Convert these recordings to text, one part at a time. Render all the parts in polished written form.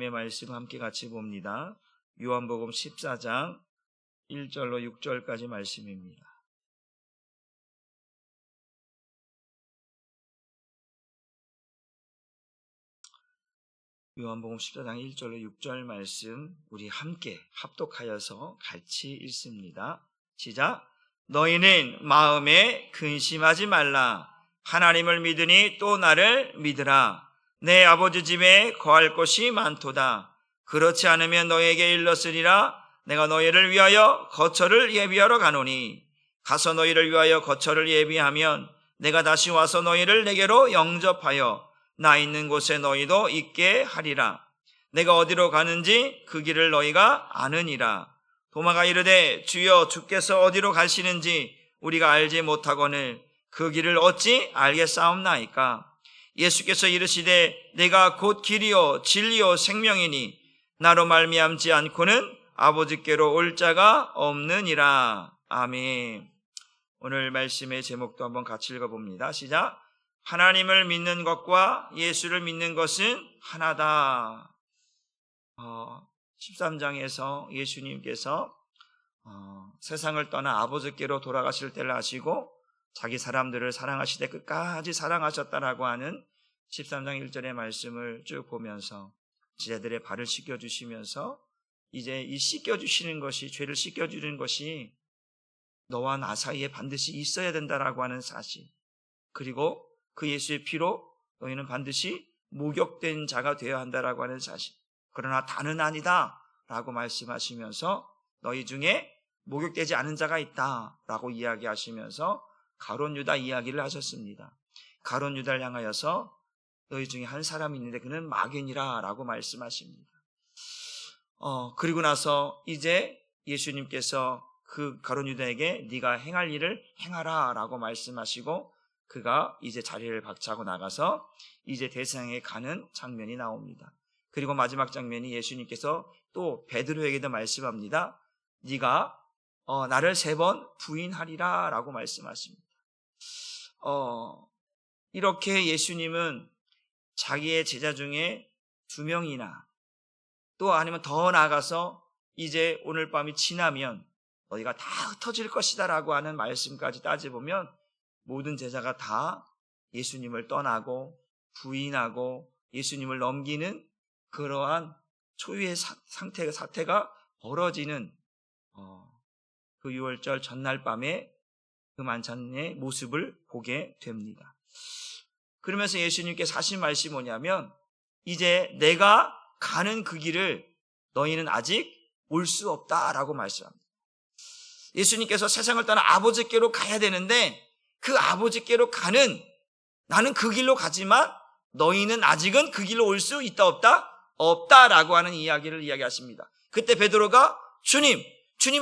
말씀 함께 같이 봅니다. 요한복음 14장 1절로 6절까지 말씀입니다. 요한복음 14장 1절로 6절 말씀 우리 함께 합독하여서 같이 읽습니다. 시작. 너희는 마음에 근심하지 말라. 하나님을 믿으니 또 나를 믿으라. 내 아버지 집에 거할 곳이 많도다. 그렇지 않으면 너희에게 일렀으리라. 내가 너희를 위하여 거처를 예비하러 가노니 가서 너희를 위하여 거처를 예비하면 내가 다시 와서 너희를 내게로 영접하여 나 있는 곳에 너희도 있게 하리라. 내가 어디로 가는지 그 길을 너희가 아느니라. 도마가 이르되 주여 주께서 어디로 가시는지 우리가 알지 못하거늘 그 길을 어찌 알겠사옵나이까. 예수께서 이르시되 내가 곧 길이요 진리요 생명이니 나로 말미암지 않고는 아버지께로 올 자가 없느니라. 아멘. 오늘 말씀의 제목도 한번 같이 읽어봅니다. 시작. 하나님을 믿는 것과 예수를 믿는 것은 하나다. 13장에서 예수님께서 세상을 떠나 아버지께로 돌아가실 때를 아시고 자기 사람들을 사랑하시되 끝까지 사랑하셨다라고 하는 13장 1절의 말씀을 쭉 보면서 제자들의 발을 씻겨주시면서 이제 이 씻겨주시는 것이, 죄를 씻겨주는 것이 너와 나 사이에 반드시 있어야 된다라고 하는 사실, 그리고 그 예수의 피로 너희는 반드시 목욕된 자가 되어야 한다라고 하는 사실, 그러나 다는 아니다 라고 말씀하시면서 너희 중에 목욕되지 않은 자가 있다 라고 이야기하시면서 가룟 유다 이야기를 하셨습니다. 가룟 유다를 향하여서 너희 중에 한 사람이 있는데 그는 마귀니라 라고 말씀하십니다. 그리고 나서 이제 예수님께서 그 가룟 유다에게 네가 행할 일을 행하라 라고 말씀하시고 그가 이제 자리를 박차고 나가서 이제 대상에 가는 장면이 나옵니다. 그리고 마지막 장면이 예수님께서 또 베드로에게도 말씀합니다. 네가 나를 3번 부인하리라 라고 말씀하십니다. 이렇게 예수님은 자기의 제자 중에 2명이나 또 아니면 더 나아가서 이제 오늘 밤이 지나면 너희가 다 흩어질 것이다 라고 하는 말씀까지 따져보면 모든 제자가 다 예수님을 떠나고 부인하고 예수님을 넘기는 그러한 초유의 사태가 벌어지는 그 6월절 전날 밤에 그 만찬의 모습을 보게 됩니다. 그러면서 예수님께서 하신 말씀이 뭐냐면 이제 내가 가는 그 길을 너희는 아직 올 수 없다라고 말씀합니다. 예수님께서 세상을 떠나 아버지께로 가야 되는데 그 아버지께로 가는 나는 그 길로 가지만 너희는 아직은 그 길로 올 수 있다 없다? 없다라고 하는 이야기를 이야기하십니다. 그때 베드로가 주님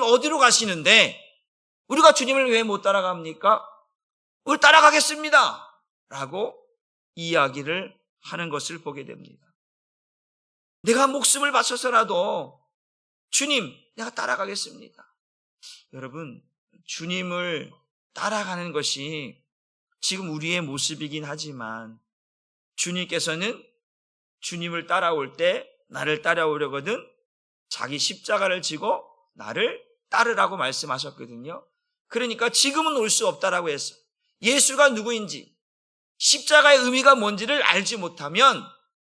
어디로 가시는데 우리가 주님을 왜 못 따라갑니까? 우리 따라가겠습니다 라고 이야기를 하는 것을 보게 됩니다. 내가 목숨을 바쳐서라도 주님 내가 따라가겠습니다. 여러분, 주님을 따라가는 것이 지금 우리의 모습이긴 하지만 주님께서는 주님을 따라올 때 나를 따라오려거든 자기 십자가를 지고 나를 따르라고 말씀하셨거든요. 그러니까 지금은 올 수 없다라고 했어요. 예수가 누구인지 십자가의 의미가 뭔지를 알지 못하면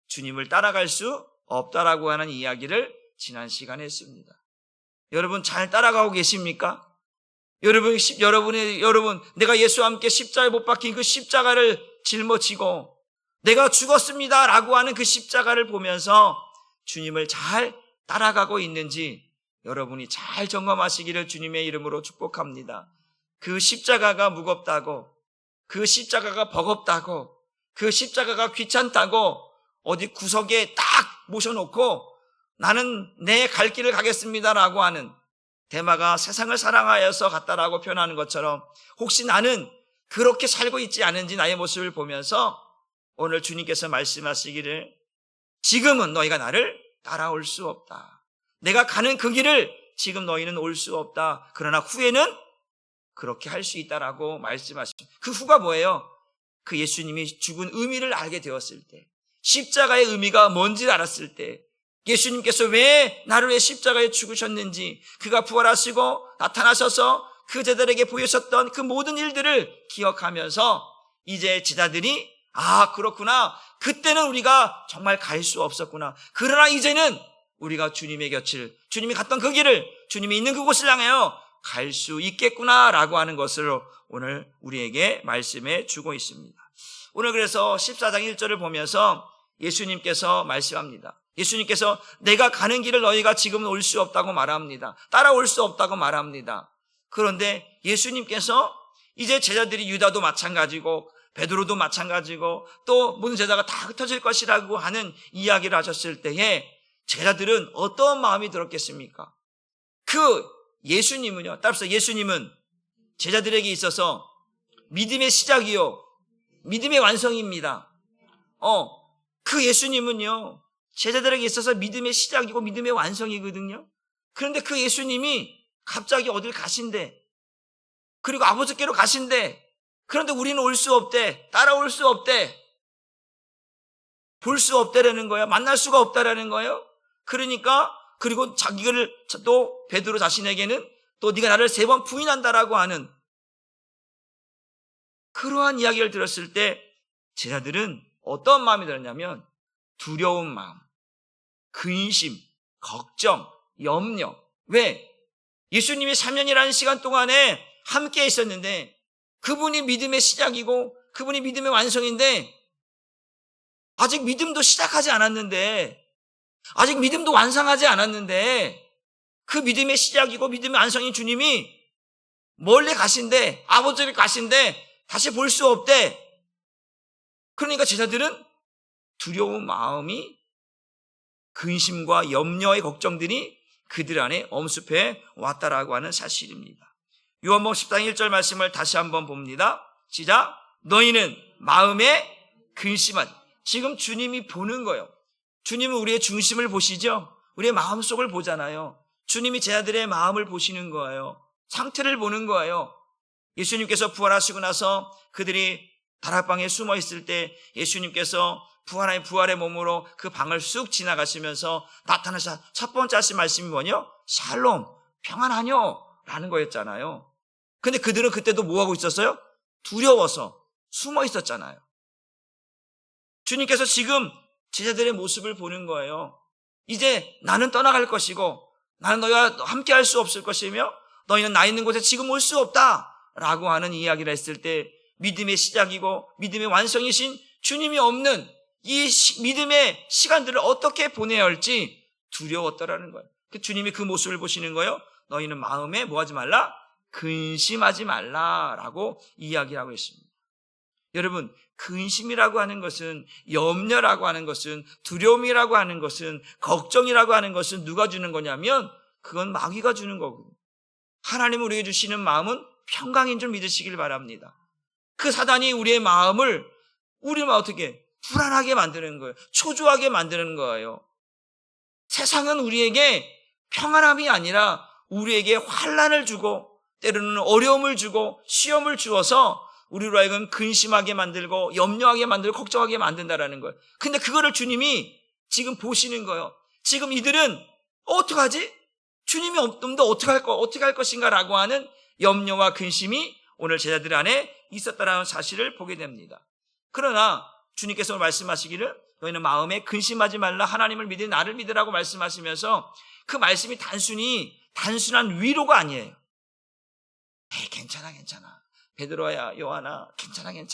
주님을 따라갈 수 없다라고 하는 이야기를 지난 시간에 했습니다. 여러분 잘 따라가고 계십니까? 여러분 내가 예수와 함께 십자가에 못 박힌 그 십자가를 짊어지고 내가 죽었습니다 라고 하는 그 십자가를 보면서 주님을 잘 따라가고 있는지 여러분이 잘 점검하시기를 주님의 이름으로 축복합니다. 그 십자가가 무겁다고, 그 십자가가 버겁다고, 그 십자가가 귀찮다고 어디 구석에 딱 모셔놓고 나는 내 갈 길을 가겠습니다라고 하는, 데마가 세상을 사랑하여서 갔다라고 표현하는 것처럼 혹시 나는 그렇게 살고 있지 않은지 나의 모습을 보면서 오늘 주님께서 말씀하시기를 지금은 너희가 나를 따라올 수 없다. 내가 가는 그 길을 지금 너희는 올 수 없다. 그러나 후에는 그렇게 할 수 있다라고 말씀하십니다. 그 후가 뭐예요? 그 예수님이 죽은 의미를 알게 되었을 때, 십자가의 의미가 뭔지를 알았을 때, 예수님께서 왜 나를 위해 십자가에 죽으셨는지, 그가 부활하시고 나타나셔서 그 제자들에게 보여주셨던 그 모든 일들을 기억하면서 이제 제자들이 그렇구나, 그때는 우리가 정말 갈 수 없었구나, 그러나 이제는 우리가 주님의 곁을, 주님이 갔던 그 길을, 주님이 있는 그곳을 향하여 갈 수 있겠구나라고 하는 것을 오늘 우리에게 말씀해 주고 있습니다. 오늘 그래서 14장 1절을 보면서 예수님께서 말씀합니다. 예수님께서 내가 가는 길을 너희가 지금은 올 수 없다고 말합니다. 따라올 수 없다고 말합니다. 그런데 예수님께서 이제 제자들이, 유다도 마찬가지고 베드로도 마찬가지고 또 모든 제자가 다 흩어질 것이라고 하는 이야기를 하셨을 때에 제자들은 어떤 마음이 들었겠습니까? 그 예수님은요, 따라서 예수님은 제자들에게 있어서 믿음의 시작이요, 믿음의 완성입니다. 그 예수님은요, 제자들에게 있어서 믿음의 시작이고 믿음의 완성이거든요. 그런데 그 예수님이 갑자기 어딜 가신대, 그리고 아버지께로 가신대. 그런데 우리는 올 수 없대, 따라올 수 없대, 볼 수 없다라는 거예요. 만날 수가 없다라는 거예요. 그러니까, 그리고 자기를 또 베드로 자신에게는 또 네가 나를 3번 부인한다라고 하는 그러한 이야기를 들었을 때 제자들은 어떤 마음이 들었냐면 두려운 마음, 근심, 걱정, 염려. 왜? 예수님이 3년이라는 시간 동안에 함께 있었는데 그분이 믿음의 시작이고 그분이 믿음의 완성인데 아직 믿음도 시작하지 않았는데, 아직 믿음도 완성하지 않았는데 그 믿음의 시작이고 믿음의 완성인 주님이 멀리 가신대, 아버지를 가신대, 다시 볼 수 없대. 그러니까 제자들은 두려운 마음이, 근심과 염려의 걱정들이 그들 안에 엄습해 왔다라고 하는 사실입니다. 요한복음 10장 1절 말씀을 다시 한번 봅니다. 시작. 너희는 마음에 근심하지. 지금 주님이 보는 거예요. 주님은 우리의 중심을 보시죠. 우리의 마음속을 보잖아요. 주님이 제자들의 마음을 보시는 거예요. 상태를 보는 거예요. 예수님께서 부활하시고 나서 그들이 다락방에 숨어 있을 때 예수님께서 부활의 몸으로 그 방을 쑥 지나가시면서 나타나신 첫 번째 하신 말씀이 뭐냐? 샬롬, 평안하뇨 라는 거였잖아요. 근데 그들은 그때도 뭐하고 있었어요? 두려워서 숨어 있었잖아요. 주님께서 지금 제자들의 모습을 보는 거예요. 이제 나는 떠나갈 것이고 나는 너희와 함께 할 수 없을 것이며 너희는 나 있는 곳에 지금 올 수 없다라고 하는 이야기를 했을 때 믿음의 시작이고 믿음의 완성이신 주님이 없는 이 믿음의 시간들을 어떻게 보내야 할지 두려웠더라는 거예요. 주님이 그 모습을 보시는 거예요. 너희는 마음에 뭐하지 말라? 근심하지 말라라고 이야기하고 있습니다. 여러분, 근심이라고 하는 것은, 염려라고 하는 것은, 두려움이라고 하는 것은, 걱정이라고 하는 것은 누가 주는 거냐면 그건 마귀가 주는 거고, 하나님은 우리에게 주시는 마음은 평강인 줄 믿으시길 바랍니다. 그 사단이 우리의 마음을 어떻게 불안하게 만드는 거예요. 초조하게 만드는 거예요. 세상은 우리에게 평안함이 아니라 우리에게 환난을 주고 때로는 어려움을 주고 시험을 주어서 우리로 하여금 근심하게 만들고 염려하게 만들고 걱정하게 만든다라는 거예요. 근데 그거를 주님이 지금 보시는 거예요. 지금 이들은 어떡하지? 주님이 없는데 어떻게 할 것인가라고 하는 염려와 근심이 오늘 제자들 안에 있었다라는 사실을 보게 됩니다. 그러나 주님께서 말씀하시기를 너희는 마음에 근심하지 말라, 하나님을 믿으니 나를 믿으라고 말씀하시면서 그 말씀이 단순한 위로가 아니에요. 에이, 괜찮아. 베드로야, 요한아, 괜찮아. 그냥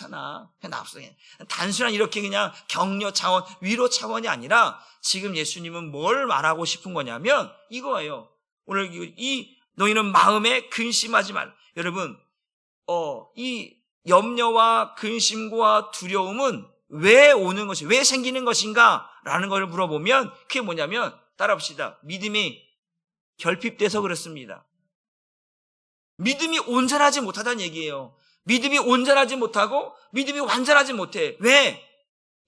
납서. 단순한 이렇게 그냥 격려 차원, 위로 차원이 아니라 지금 예수님은 뭘 말하고 싶은 거냐면 이거예요. 오늘 너희는 마음에 근심하지 말라. 여러분, 이 염려와 근심과 두려움은 왜 오는 것이, 왜 생기는 것인가? 라는 걸 물어보면 그게 뭐냐면, 따라봅시다. 믿음이 결핍돼서 그렇습니다. 믿음이 온전하지 못하다는 얘기예요. 믿음이 온전하지 못하고 믿음이 완전하지 못해. 왜?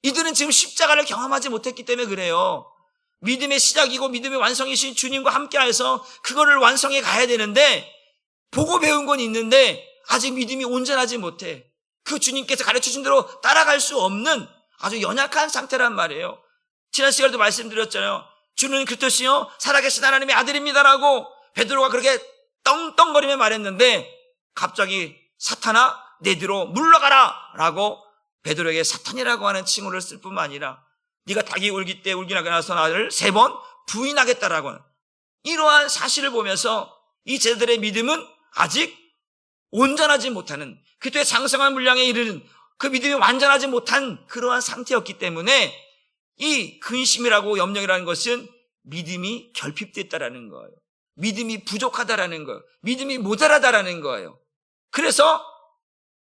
이들은 지금 십자가를 경험하지 못했기 때문에 그래요. 믿음의 시작이고 믿음의 완성이신 주님과 함께해서 그거를 완성해 가야 되는데 보고 배운 건 있는데 아직 믿음이 온전하지 못해. 그 주님께서 가르쳐준 대로 따라갈 수 없는 아주 연약한 상태란 말이에요. 지난 시간에도 말씀드렸잖아요. 주는 그리스도시요 살아계신 하나님의 아들입니다라고 베드로가 그렇게 떵떵거리며 말했는데 갑자기 사탄아 내 뒤로 물러가라 라고 베드로에게 사탄이라고 하는 칭호를 쓸 뿐만 아니라 네가 닭이 울기 때 울기 나서 나를 3번 부인하겠다라고 하는 이러한 사실을 보면서 이 제자들의 믿음은 아직 온전하지 못하는 그리스도의 장성한 분량에 이르는 그 믿음이 완전하지 못한 그러한 상태였기 때문에 이 근심이라고 염려이라는 것은 믿음이 결핍됐다라는 거예요. 믿음이 부족하다라는 거예요. 믿음이 모자라다라는 거예요. 그래서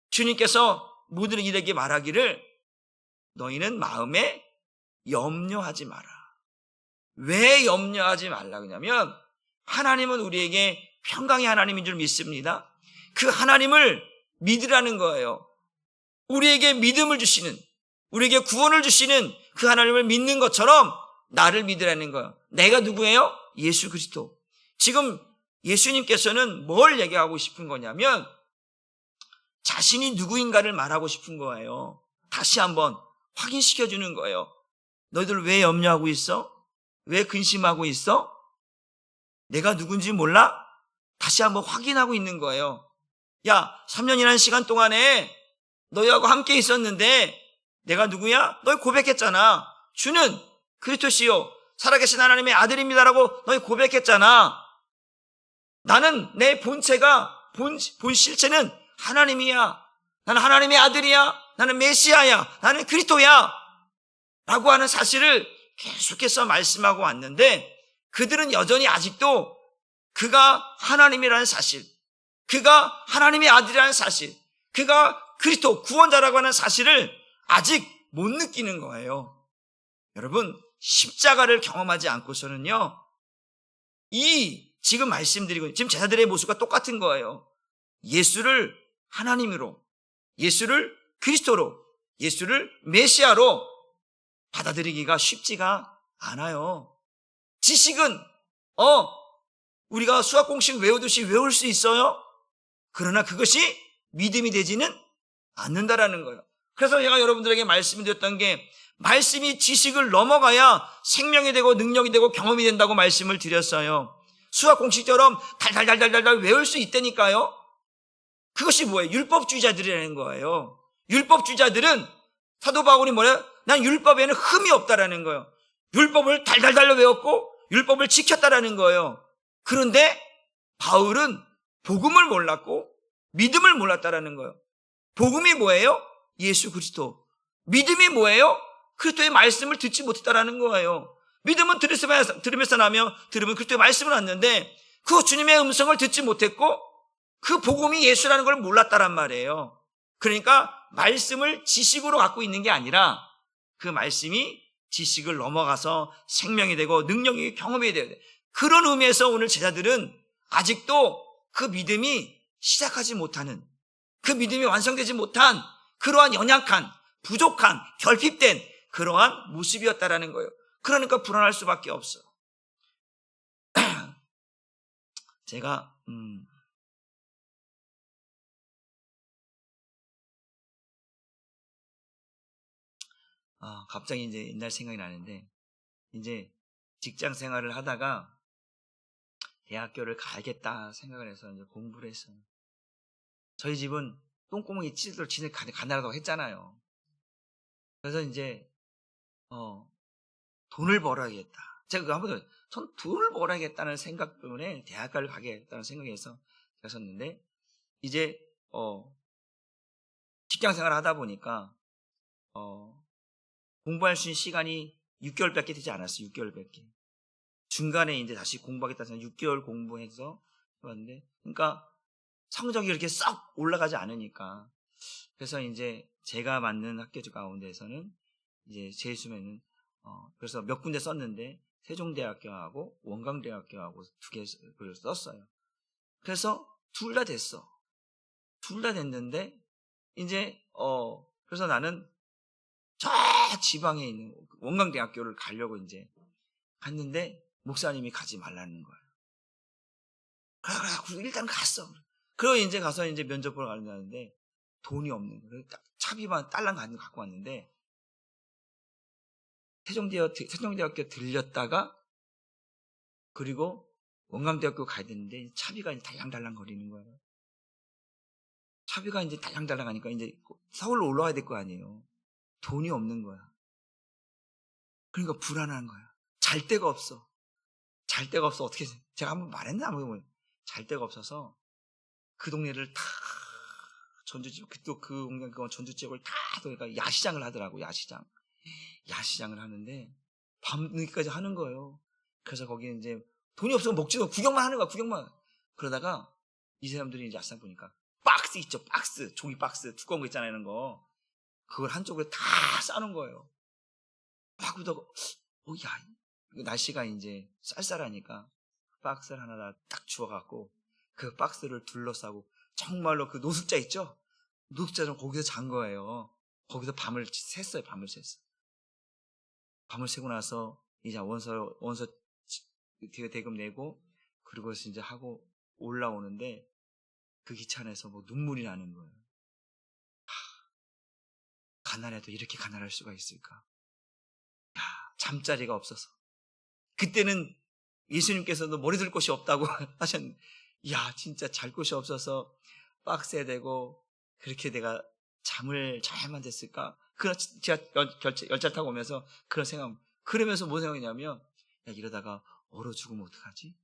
주님께서 모든 이들에게 말하기를 너희는 마음에 염려하지 마라. 왜 염려하지 말라 그러냐면 하나님은 우리에게 평강의 하나님인 줄 믿습니다. 그 하나님을 믿으라는 거예요. 우리에게 믿음을 주시는, 우리에게 구원을 주시는 그 하나님을 믿는 것처럼 나를 믿으라는 거예요. 내가 누구예요? 예수 그리스도. 지금 예수님께서는 뭘 얘기하고 싶은 거냐면 자신이 누구인가를 말하고 싶은 거예요. 다시 한번 확인시켜주는 거예요. 너희들 왜 염려하고 있어? 왜 근심하고 있어? 내가 누군지 몰라? 다시 한번 확인하고 있는 거예요. 야, 3년이라는 시간 동안에 너희하고 함께 있었는데 내가 누구야? 너희 고백했잖아. 주는 그리스도시요 살아계신 하나님의 아들입니다라고 너희 고백했잖아. 나는 내 본체가 본 실체는 하나님이야. 나는 하나님의 아들이야. 나는 메시아야. 나는 그리스도야 라고 하는 사실을 계속해서 말씀하고 왔는데 그들은 여전히 아직도 그가 하나님이라는 사실, 그가 하나님의 아들이라는 사실, 그가 그리스도 구원자라고 하는 사실을 아직 못 느끼는 거예요. 여러분, 십자가를 경험하지 않고서는요, 이 지금 말씀드리고 지금 제자들의 모습과 똑같은 거예요. 예수를 하나님으로, 예수를 그리스도로, 예수를 메시아로 받아들이기가 쉽지가 않아요. 지식은 우리가 수학 공식 외우듯이 외울 수 있어요. 그러나 그것이 믿음이 되지는 않는다라는 거예요. 그래서 제가 여러분들에게 말씀드렸던 게 말씀이 지식을 넘어가야 생명이 되고 능력이 되고 경험이 된다고 말씀을 드렸어요. 수학 공식처럼 달달달달달 외울 수 있다니까요. 그것이 뭐예요? 율법주의자들이라는 거예요. 율법주의자들은 사도 바울이 뭐래요? 난 율법에는 흠이 없다라는 거예요. 율법을 달달달로 외웠고 율법을 지켰다라는 거예요. 그런데 바울은 복음을 몰랐고 믿음을 몰랐다라는 거예요. 복음이 뭐예요? 예수 그리스도. 믿음이 뭐예요? 그리스도의 말씀을 듣지 못했다라는 거예요. 믿음은 들으면서 나며 들으면 그리스도의 말씀을 듣는데 그 주님의 음성을 듣지 못했고 그 복음이 예수라는 걸 몰랐다란 말이에요. 그러니까 말씀을 지식으로 갖고 있는 게 아니라 그 말씀이 지식을 넘어가서 생명이 되고 능력이 경험이 돼야 돼. 그런 의미에서 오늘 제자들은 아직도 그 믿음이 시작하지 못하는, 그 믿음이 완성되지 못한 그러한 연약한, 부족한, 결핍된 그러한 모습이었다라는 거예요. 그러니까 불안할 수밖에 없어요. 제가 갑자기 이제 옛날 생각이 나는데 이제 직장 생활을 하다가 대학교를 가야겠다 생각을 해서 이제 공부를 했어요. 저희 집은 똥구멍이 찌들도록 지네 가난하다고 했잖아요. 그래서 이제 돈을 벌어야겠다. 제가 그거 한번 전 돈을 벌어야겠다는 생각 때문에 대학교를 가겠다는 생각에서 갔었는데 이제 직장 생활을 하다 보니까 공부할 수 있는 시간이 6개월밖에 되지 않았어요. 6개월밖에. 중간에 이제 다시 공부하겠다는 6개월 공부해서 해봤는데, 그러니까 성적이 이렇게 썩 올라가지 않으니까. 그래서 이제 제가 맞는 학교 가운데서는 이제 재수면은 그래서 몇 군데 썼는데 세종대학교하고 원광대학교하고 2개 썼어요. 그래서 둘 다 됐어. 둘 다 됐는데 이제 그래서 나는 저 지방에 있는 원광대학교를 가려고 이제 갔는데 목사님이 가지 말라는 거예요. 그래 일단 갔어. 그리고 이제 가서 이제 면접 보러 가려는데 돈이 없는 거예요. 차비만 딸랑 갖고 왔는데 세종대학교 들렸다가 그리고 원광대학교 가야 되는데 차비가 이제 달랑달랑 거리는 거예요. 차비가 이제 달랑달랑 하니까 이제 서울로 올라와야 될 거 아니에요. 돈이 없는 거야. 그러니까 불안한 거야. 잘 데가 없어. 잘 데가 없어. 어떻게, 제가 한번 말했나? 잘 데가 없어서 그 동네를 다 전주지역, 그 전주지역을 다 그러니까 야시장을 하더라고. 야시장을 하는데 밤늦게까지 하는 거예요. 그래서 거기에 이제 돈이 없으면 먹지도 구경만 하는 거야. 구경만. 그러다가 이 사람들이 이제 야시장 보니까 박스 있죠. 박스, 종이 박스 두꺼운 거 있잖아요. 이런 거. 그걸 한쪽에 다 싸는 거예요. 막 그러다가 야, 날씨가 이제 쌀쌀하니까 박스를 하나 딱 주워갖고 그 박스를 둘러싸고 정말로 그 노숙자 있죠? 노숙자는 거기서 잔 거예요. 거기서 밤을 샜어요. 밤을 새고 나서 이제 원서 대금 내고 그리고서 이제 하고 올라오는데 그 기차 안에서 뭐 눈물이 나는 거예요. 가난해도 이렇게 가난할 수가 있을까? 잠자리가 없어서. 그때는 예수님께서도 머리 들 곳이 없다고 하셨는데, 진짜 잘 곳이 없어서 박스에 대고 그렇게 내가 잠을 잘만 됐을까? 제가 열차 타고 오면서 그런 생각, 그러면서 뭔 생각이냐면, 이러다가 얼어 죽으면 어떡하지?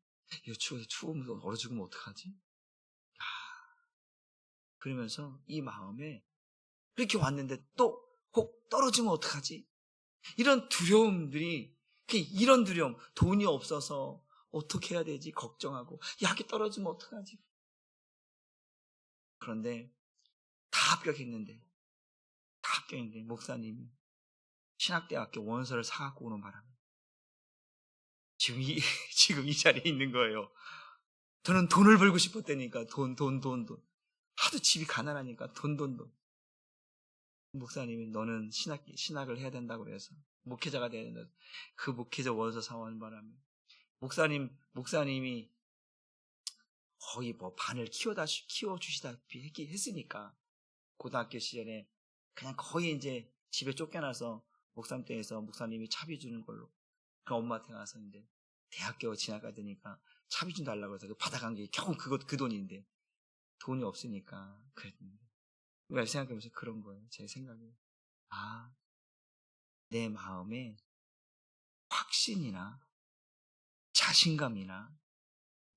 이거 추우면 얼어 죽으면 어떡하지? 그러면서 이 마음에 그렇게 왔는데 또 혹 떨어지면 어떡하지? 이런 두려움들이, 이런 두려움, 돈이 없어서 어떻게 해야 되지? 걱정하고, 약이 떨어지면 어떡하지? 그런데 다 합격했는데 목사님이 신학대학교 원서를 사갖고 오는 바람에 지금 이 자리에 있는 거예요. 저는 돈을 벌고 싶었다니까. 돈. 하도 집이 가난하니까 돈. 목사님이 너는 신학을 해야 된다고 그래서 목회자가 돼야 된다. 그 목회자 원서 사오는 바람에 목사님이 거의 뭐 반을 키워주시다시피 했으니까 고등학교 시절에 그냥 거의 이제 집에 쫓겨나서 목사님 댁에서 목사님이 차비 주는 걸로 그 엄마한테 가서 이제 대학교 진학가 되니까 차비 좀 달라고 해서 받아간 게 겨우 그 돈인데 돈이 없으니까 그랬는데 우리가 생각해보면서 그런 거예요. 제 생각에 내 마음에 확신이나 자신감이나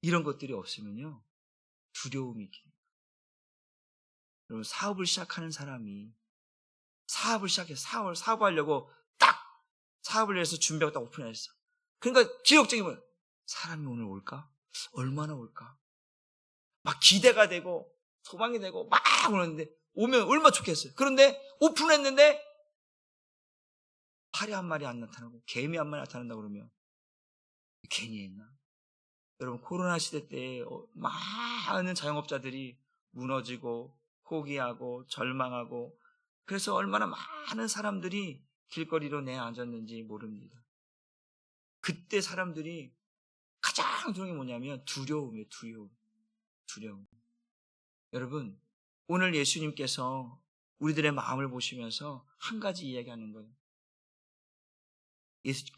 이런 것들이 없으면요 두려움이 있게 돼요. 여러분 사업을 시작하는 사람이 사업을 시작해서 사업하려고 딱 사업을 위해서 준비하고 딱 오픈했어. 그러니까 지역적이면 사람이 오늘 올까? 얼마나 올까? 막 기대가 되고 소망이 되고 막 오는데 오면 얼마나 좋겠어요. 그런데 오픈했는데 파리 한 마리 안 나타나고 개미 한 마리 나타난다고 그러면 괜히 했나? 여러분 코로나 시대 때 많은 자영업자들이 무너지고 포기하고 절망하고 그래서 얼마나 많은 사람들이 길거리로 내앉았는지 모릅니다. 그때 사람들이 가장 두려운 게 뭐냐면 두려움이에요. 두려움. 여러분 오늘 예수님께서 우리들의 마음을 보시면서 한 가지 이야기하는 거예요.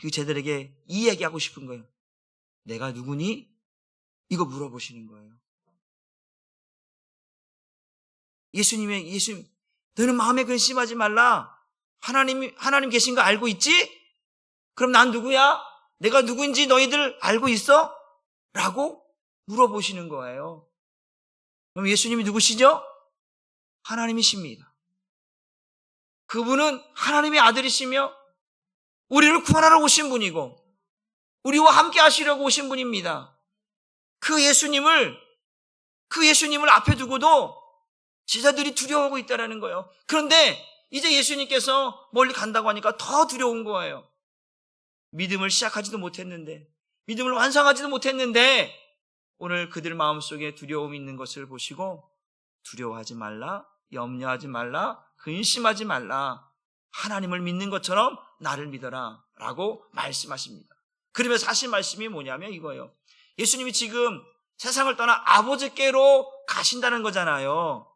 그 제자들에게 이 이야기하고 싶은 거예요. 내가 누구니? 이거 물어보시는 거예요. 예수님, 너는 마음에 근심하지 말라. 하나님 계신 거 알고 있지? 그럼 난 누구야? 내가 누구인지 너희들 알고 있어? 라고 물어보시는 거예요. 그럼 예수님이 누구시죠? 하나님이십니다. 그분은 하나님의 아들이시며 우리를 구원하러 오신 분이고 우리와 함께 하시려고 오신 분입니다. 그 예수님을 앞에 두고도 제자들이 두려워하고 있다는 거예요. 그런데 이제 예수님께서 멀리 간다고 하니까 더 두려운 거예요. 믿음을 시작하지도 못했는데, 믿음을 완성하지도 못했는데 오늘 그들 마음속에 두려움이 있는 것을 보시고 두려워하지 말라, 염려하지 말라, 근심하지 말라, 하나님을 믿는 것처럼 나를 믿어라 라고 말씀하십니다. 그러면서 하신 말씀이 뭐냐면 이거예요. 예수님이 지금 세상을 떠나 아버지께로 가신다는 거잖아요.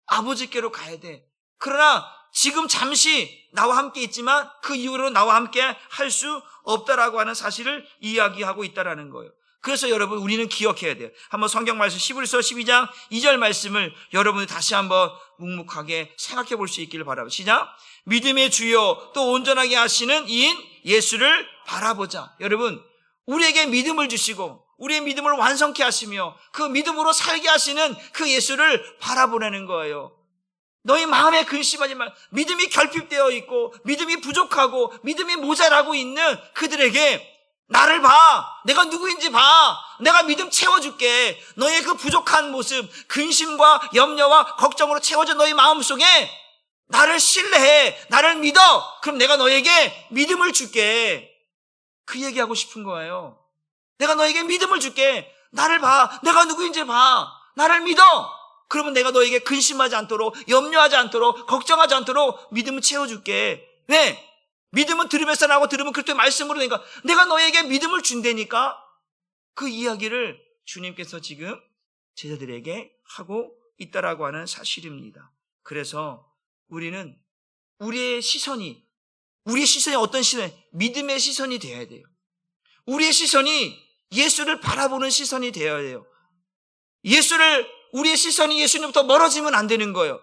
아버지께로 가야 돼. 그러나 지금 잠시 나와 함께 있지만 그 이후로 나와 함께 할 수 없다라고 하는 사실을 이야기하고 있다라는 거예요. 그래서 여러분 우리는 기억해야 돼요. 한번 성경 말씀 히브리서 12장 2절 말씀을 여러분이 다시 한번 묵묵하게 생각해 볼 수 있기를 바랍니다. 시작. 믿음의 주요 또 온전하게 하시는 이인 예수를 바라보자. 여러분 우리에게 믿음을 주시고 우리의 믿음을 완성케 하시며 그 믿음으로 살게 하시는 그 예수를 바라보라는 거예요. 너희 마음에 근심하지 말. 믿음이 결핍되어 있고 믿음이 부족하고 믿음이 모자라고 있는 그들에게 나를 봐. 내가 누구인지 봐. 내가 믿음 채워줄게. 너의 그 부족한 모습, 근심과 염려와 걱정으로 채워진 너희 마음속에 나를 신뢰해. 나를 믿어. 그럼 내가 너에게 믿음을 줄게. 그 얘기하고 싶은 거예요. 내가 너에게 믿음을 줄게. 나를 봐. 내가 누구인지 봐. 나를 믿어. 그러면 내가 너에게 근심하지 않도록, 염려하지 않도록, 걱정하지 않도록 믿음을 채워줄게. 왜? 믿음은 들으면서 나고 들으면 그리스도의 말씀으로 되니까 내가 너에게 믿음을 준다니까. 그 이야기를 주님께서 지금 제자들에게 하고 있다라고 하는 사실입니다. 그래서 우리는 우리의 시선이 어떤 시선? 믿음의 시선이 되어야 돼요. 우리의 시선이 예수를 바라보는 시선이 되어야 돼요. 우리의 시선이 예수님부터 멀어지면 안 되는 거예요.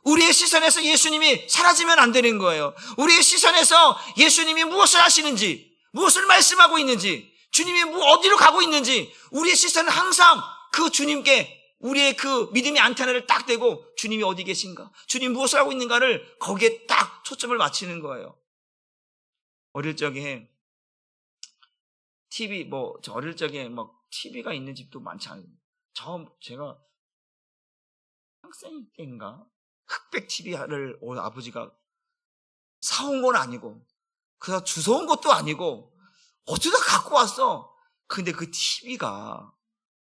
우리의 시선에서 예수님이 사라지면 안 되는 거예요. 우리의 시선에서 예수님이 무엇을 하시는지, 무엇을 말씀하고 있는지, 주님이 어디로 가고 있는지, 우리의 시선은 항상 그 주님께 우리의 그 믿음의 안테나를 딱 대고 주님이 어디 계신가, 주님이 무엇을 하고 있는가를 거기에 딱 초점을 맞추는 거예요. 어릴 적에 TV, 어릴 적에 TV가 있는 집도 많지 않아요. 제가 학생 때인가 흑백 TV를 아버지가 사온 건 아니고 그냥 주워온 것도 아니고 어디다 갖고 왔어. 근데 그 TV가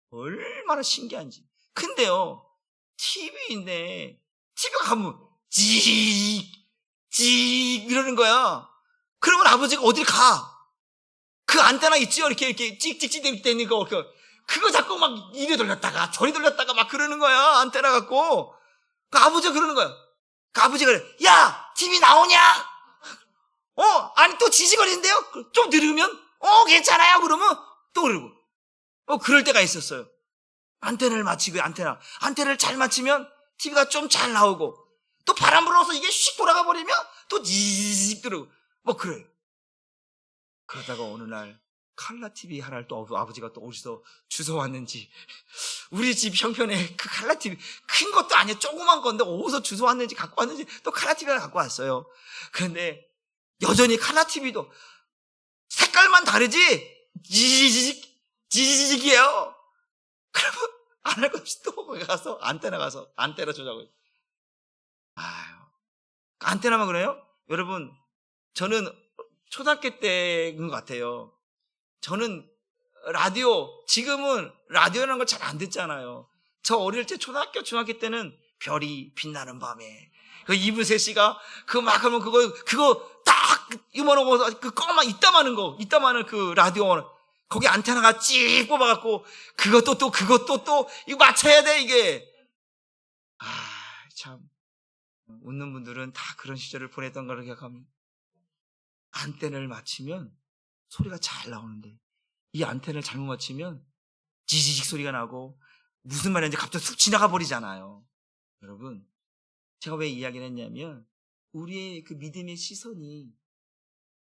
얼마나 신기한지. 근데요, TV인데 TV가 가면 찌익 이러는 거야. 그러면 아버지가 어딜 가. 그 안테나 있지요? 이렇게 찍찍찍 되는 거. 그거 자꾸 막 이리 돌렸다가 저리 돌렸다가 막 그러는 거야. 안테나 갖고. 그 아버지가 그러는 거야. 그 아버지가 그래. 야, TV 나오냐? 아니 또 지지거리는데요? 좀 들으면 괜찮아요. 그러면 또 그러고. 그럴 때가 있었어요. 안테나를 맞추고 안테나를 잘 맞추면 TV가 좀 잘 나오고 또 바람 불어서 이게 휙 돌아가 버리면 또 지직 들고 그래요. 그러다가 어느 날 칼라 TV 하나를 또 아버지가 또 어디서 주워왔는지, 우리 집 형편에 그 칼라 TV 큰 것도 아니야, 조그만 건데 어디서 주워왔는지 갖고 왔는지 또 칼라 TV를 갖고 왔어요. 그런데 여전히 칼라 TV도 색깔만 다르지 지지직이에요. 그러면 안 할 것 없이 또 거기 가서 안테나 조작을. 안테나만 그래요? 여러분, 저는 초등학교 때인 것 같아요. 저는 지금은 라디오라는 걸 잘 안 듣잖아요. 저 어릴 때 초등학교, 중학교 때는 별이 빛나는 밤에 그 이브세 씨가 하면 그거 딱 이만한 거, 그 꺼만 이따마는 그 라디오 거기 안테나가 찌 뽑아갖고 그것도 또 이거 맞춰야 돼 이게. 참 웃는 분들은 다 그런 시절을 보냈던 걸 기억합니다. 안테나를 맞추면 소리가 잘 나오는데 이 안테나를 잘못 맞추면 지지직 소리가 나고 무슨 말인지 갑자기 쑥 지나가 버리잖아요. 여러분, 제가 왜 이야기를 했냐면 우리의 그 믿음의 시선이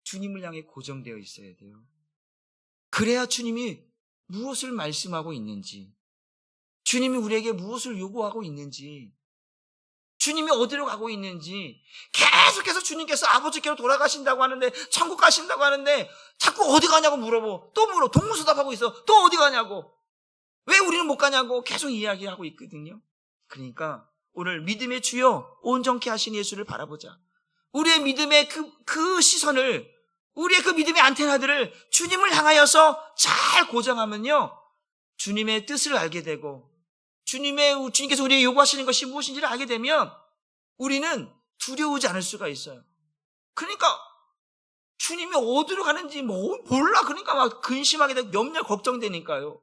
주님을 향해 고정되어 있어야 돼요. 그래야 주님이 무엇을 말씀하고 있는지, 주님이 우리에게 무엇을 요구하고 있는지, 주님이 어디로 가고 있는지, 계속해서 주님께서 아버지께로 돌아가신다고 하는데, 천국 가신다고 하는데 자꾸 어디 가냐고 또 물어. 동문서답하고 있어. 또 어디 가냐고, 왜 우리는 못 가냐고 계속 이야기하고 있거든요. 그러니까 오늘 믿음의 주여 온전케 하신 예수를 바라보자. 우리의 믿음의 그 시선을, 우리의 그 믿음의 안테나들을 주님을 향하여서 잘 고정하면요, 주님의 뜻을 알게 되고 주님께서 우리에게 요구하시는 것이 무엇인지를 알게 되면 우리는 두려우지 않을 수가 있어요. 그러니까 주님이 어디로 가는지 몰라. 그러니까 막 근심하게 되고 염려 걱정되니까요.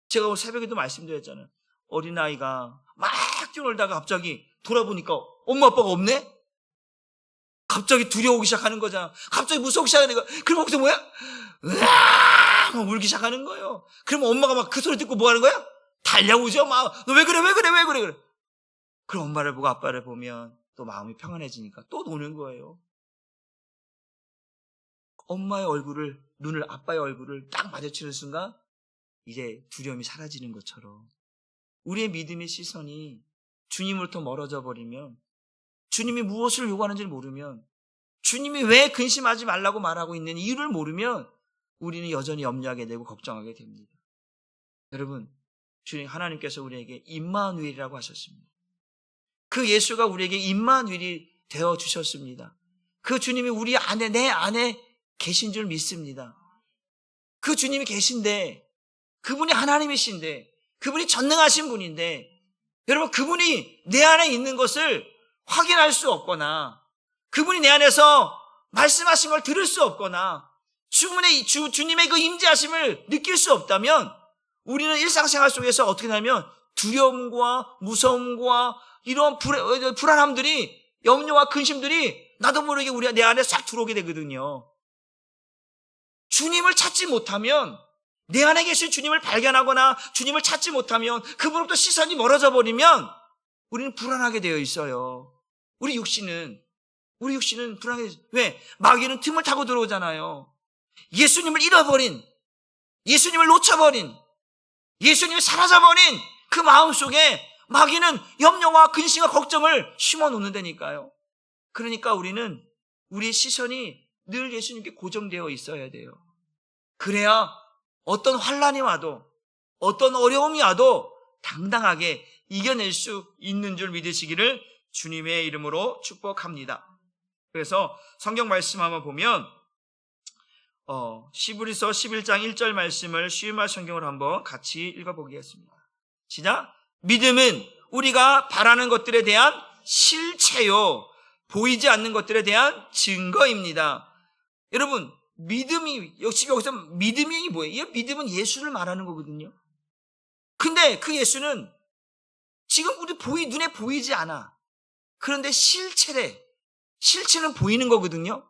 제가 오늘 새벽에도 말씀드렸잖아요. 어린아이가 막 뛰어놀다가 갑자기 돌아보니까 엄마 아빠가 없네? 갑자기 두려워오기 시작하는 거잖아. 갑자기 무서워오기 시작하는 거야. 그럼 거기서 뭐야? 으악! 막 울기 시작하는 거예요. 그러면 엄마가 막 그 소리 듣고 뭐 하는 거야? 달려오죠. 막, 너 왜 그래, 왜 그래, 왜 그래, 그래. 그럼 엄마를 보고 아빠를 보면 또 마음이 평안해지니까 또 노는 거예요. 엄마의 얼굴을, 눈을, 아빠의 얼굴을 딱 마주치는 순간 이제 두려움이 사라지는 것처럼 우리의 믿음의 시선이 주님으로부터 멀어져 버리면, 주님이 무엇을 요구하는지를 모르면, 주님이 왜 근심하지 말라고 말하고 있는 이유를 모르면 우리는 여전히 염려하게 되고 걱정하게 됩니다. 여러분, 주님 하나님께서 우리에게 임마누엘이라고 하셨습니다. 그 예수가 우리에게 임마누엘이 되어 주셨습니다. 그 주님이 우리 안에, 내 안에 계신 줄 믿습니다. 그 주님이 계신데, 그분이 하나님이신데, 그분이 전능하신 분인데, 여러분, 그분이 내 안에 있는 것을 확인할 수 없거나, 그분이 내 안에서 말씀하신 걸 들을 수 없거나, 주님의 그 임재하심을 느낄 수 없다면 우리는 일상생활 속에서 어떻게 되냐면 두려움과 무서움과 이런 불안함들이, 염려와 근심들이 나도 모르게 내 안에 싹 들어오게 되거든요. 주님을 찾지 못하면, 내 안에 계신 주님을 발견하거나 주님을 찾지 못하면, 그분으로부터 시선이 멀어져 버리면 우리는 불안하게 되어 있어요. 우리 육신은 불안하게. 왜? 마귀는 틈을 타고 들어오잖아요. 예수님을 잃어버린, 예수님을 놓쳐버린, 예수님이 사라져버린 그 마음속에 마귀는 염려와 근심과 걱정을 심어놓는다니까요. 그러니까 우리의 시선이 늘 예수님께 고정되어 있어야 돼요. 그래야 어떤 환난이 와도, 어떤 어려움이 와도 당당하게 이겨낼 수 있는 줄 믿으시기를 주님의 이름으로 축복합니다. 그래서 성경 말씀 한번 보면 히브리서 11장 1절 말씀을 쉬움한 성경으로 한번 같이 읽어보겠습니다. 시작. 믿음은 우리가 바라는 것들에 대한 실체요, 보이지 않는 것들에 대한 증거입니다. 여러분, 믿음이, 역시 여기서 믿음이 뭐예요? 믿음은 예수를 말하는 거거든요. 근데 그 예수는 지금 우리 눈에 보이지 않아. 그런데 실체는 보이는 거거든요.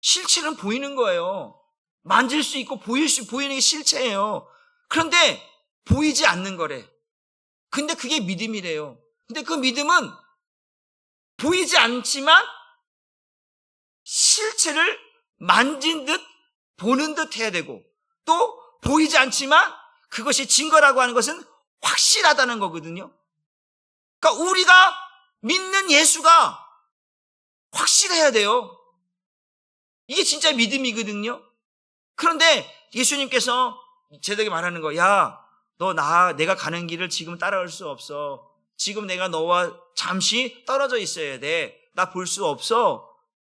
실체는 보이는 거예요. 만질 수 있고 보이는 게 실체예요. 그런데 보이지 않는 거래. 근데 그게 믿음이래요. 근데 그 믿음은 보이지 않지만 실체를 만진 듯 보는 듯 해야 되고, 또 보이지 않지만 그것이 증거라고 하는 것은 확실하다는 거거든요. 그러니까 우리가 믿는 예수가 확실해야 돼요. 이게 진짜 믿음이거든요. 그런데 예수님께서 제자에게 말하는 거, 야, 내가 가는 길을 지금 따라올 수 없어. 지금 내가 너와 잠시 떨어져 있어야 돼. 나 볼 수 없어.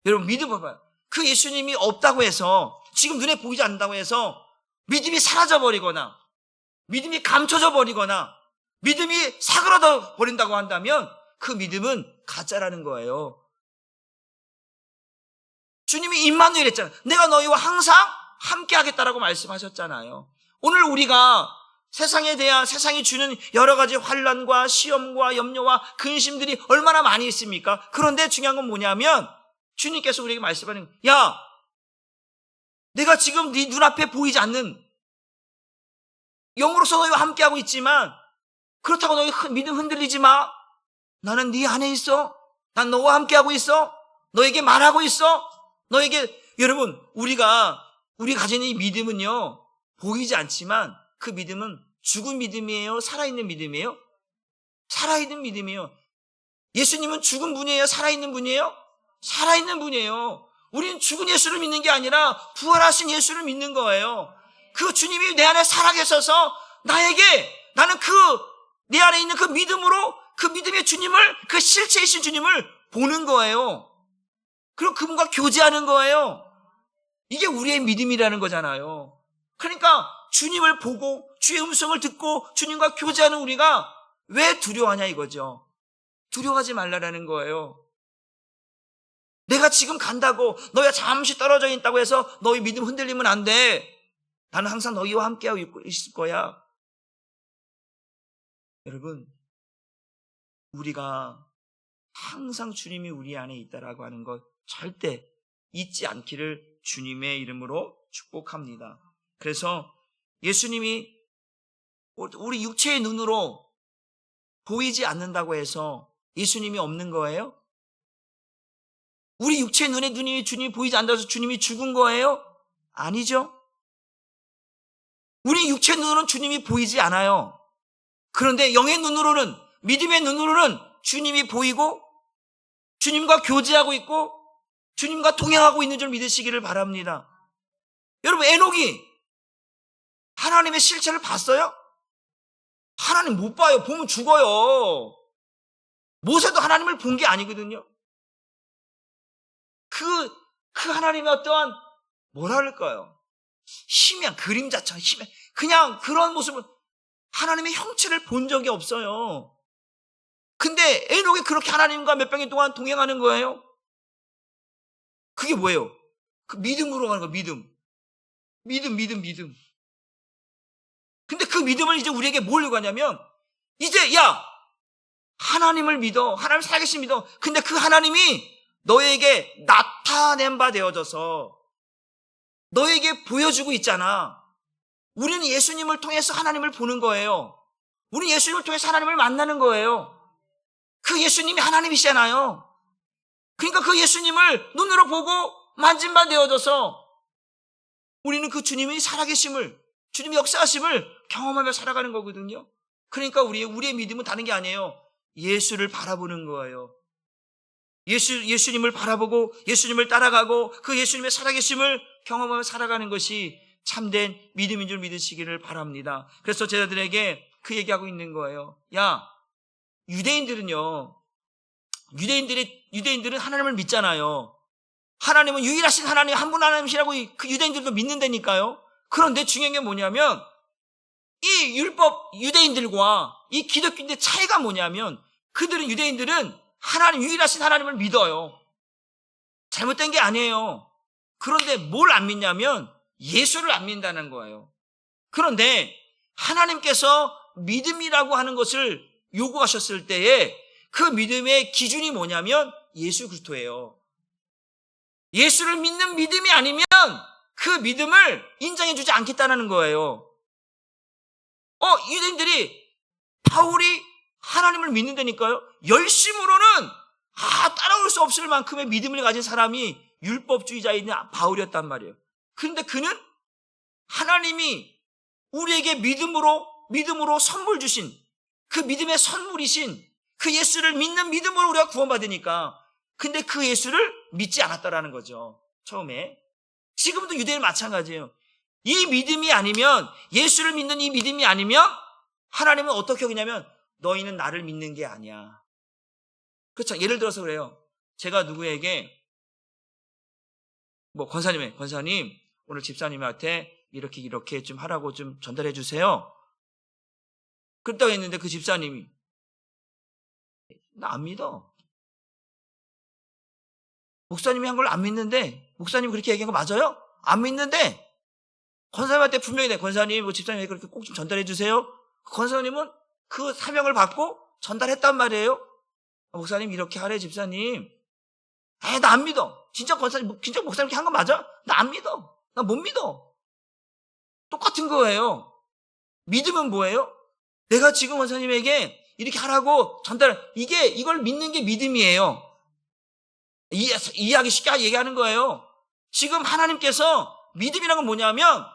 여러분, 믿음 봐봐요. 그 예수님이 없다고 해서, 지금 눈에 보이지 않는다고 해서 믿음이 사라져 버리거나, 믿음이 감춰져 버리거나, 믿음이 사그라져 버린다고 한다면 그 믿음은 가짜라는 거예요. 주님이 임마누엘 했잖아요. 내가 너희와 항상 함께 하겠다라고 말씀하셨잖아요. 오늘 우리가 세상이 주는 여러 가지 환난과 시험과 염려와 근심들이 얼마나 많이 있습니까? 그런데 중요한 건 뭐냐면 주님께서 우리에게 말씀하는 거예요. 야, 내가 지금 네 눈앞에 보이지 않는, 영으로서 너희와 함께하고 있지만 그렇다고 너희 믿음 흔들리지 마. 나는 네 안에 있어. 난 너와 함께하고 있어. 너에게 말하고 있어. 여러분, 우리가 가지는 이 믿음은요, 보이지 않지만 그 믿음은 죽은 믿음이에요? 살아있는 믿음이에요? 살아있는 믿음이에요. 예수님은 죽은 분이에요? 살아있는 분이에요? 살아있는 분이에요. 우리는 죽은 예수를 믿는 게 아니라 부활하신 예수를 믿는 거예요. 그 주님이 내 안에 살아계셔서 나는 내 안에 있는 그 믿음으로, 그 믿음의 주님을, 그 실체이신 주님을 보는 거예요. 그리고 그분과 교제하는 거예요. 이게 우리의 믿음이라는 거잖아요. 그러니까 주님을 보고 주의 음성을 듣고 주님과 교제하는 우리가 왜 두려워하냐 이거죠. 두려워하지 말라라는 거예요. 내가 지금 간다고, 너희가 잠시 떨어져 있다고 해서 너희 믿음 흔들리면 안 돼. 나는 항상 너희와 함께하고 있을 거야. 여러분, 우리가 항상 주님이 우리 안에 있다라고 하는 것 절대 잊지 않기를 주님의 이름으로 축복합니다. 그래서 예수님이 우리 육체의 눈으로 보이지 않는다고 해서 예수님이 없는 거예요? 우리 육체의 눈에 주님이 보이지 않는다고 해서 주님이 죽은 거예요? 아니죠. 우리 육체의 눈으로는 주님이 보이지 않아요. 그런데 영의 눈으로는, 믿음의 눈으로는 주님이 보이고 주님과 교제하고 있고 주님과 동행하고 있는 줄 믿으시기를 바랍니다. 여러분, 에녹이 하나님의 실체를 봤어요? 하나님 못 봐요. 보면 죽어요. 모세도 하나님을 본 게 아니거든요. 그 하나님의 어떠한 뭐라 그럴까요? 희미한 그림자처럼 희미한 그냥 그런 모습을, 하나님의 형체를 본 적이 없어요. 근데 에녹이 그렇게 하나님과 몇백 년 동안 동행하는 거예요. 그게 뭐예요? 그 믿음으로 가는 거, 믿음. 근데 그 믿음을 이제 우리에게 뭘 요구하냐면, 이제 야, 하나님을 믿어. 하나님 살아계신 믿어. 근데 그 하나님이 너에게 나타낸 바 되어져서 너에게 보여주고 있잖아. 우리는 예수님을 통해서 하나님을 보는 거예요. 우리는 예수님을 통해서 하나님을 만나는 거예요. 그 예수님이 하나님이시잖아요. 그러니까 그 예수님을 눈으로 보고 만진 바 되어져서 우리는 그 주님이 살아계심을, 주님의 역사하심을 경험하며 살아가는 거거든요. 그러니까 우리의 믿음은 다른 게 아니에요. 예수를 바라보는 거예요. 예수님을 바라보고 예수님을 따라가고 그 예수님의 살아계심을 경험하며 살아가는 것이 참된 믿음인 줄 믿으시기를 바랍니다. 그래서 제자들에게 그 얘기하고 있는 거예요. 야, 유대인들은 하나님을 믿잖아요. 하나님은 유일하신 하나님, 한 분 하나님이시라고 그 유대인들도 믿는다니까요. 그런데 중요한 게 뭐냐면, 이 율법 유대인들과 이 기독교인의 차이가 뭐냐면, 유대인들은 하나님, 유일하신 하나님을 믿어요. 잘못된 게 아니에요. 그런데 뭘 안 믿냐면 예수를 안 믿는다는 거예요. 그런데 하나님께서 믿음이라고 하는 것을 요구하셨을 때에 그 믿음의 기준이 뭐냐면 예수 그리스도예요. 예수를 믿는 믿음이 아니면 그 믿음을 인정해주지 않겠다는 거예요. 유대인들이 바울이 하나님을 믿는다니까요. 열심으로는 따라올 수 없을 만큼의 믿음을 가진 사람이 율법주의자인 바울이었단 말이에요. 그런데 그는 하나님이 우리에게 믿음으로 선물 주신 그 믿음의 선물이신 그 예수를 믿는 믿음으로 우리가 구원받으니까, 근데 그 예수를 믿지 않았다라는 거죠. 처음에. 지금도 유대인 마찬가지예요. 이 믿음이 아니면, 예수를 믿는 이 믿음이 아니면 하나님은 어떻게 하냐면 너희는 나를 믿는 게 아니야. 그렇죠. 예를 들어서 그래요. 제가 누구에게 권사님 오늘 집사님한테 이렇게 좀 하라고 좀 전달해 주세요. 그랬다고 했는데 그 집사님이 나 안 믿어. 목사님이 한 걸 안 믿는데, 목사님이 그렇게 얘기한 거 맞아요? 안 믿는데 권사님한테 분명히 권사님, 집사님에게 그렇게 꼭 좀 전달해 주세요. 권사님은 그 사명을 받고 전달했단 말이에요. 목사님 이렇게 하래, 집사님. 나 안 믿어. 진짜 목사님이 한 거 맞아? 나 안 믿어. 나 못 믿어. 똑같은 거예요. 믿음은 뭐예요? 내가 지금 권사님에게 이렇게 하라고 이걸 믿는 게 믿음이에요. 이해하기 쉽게 얘기하는 거예요. 지금 하나님께서 믿음이라는 건 뭐냐면,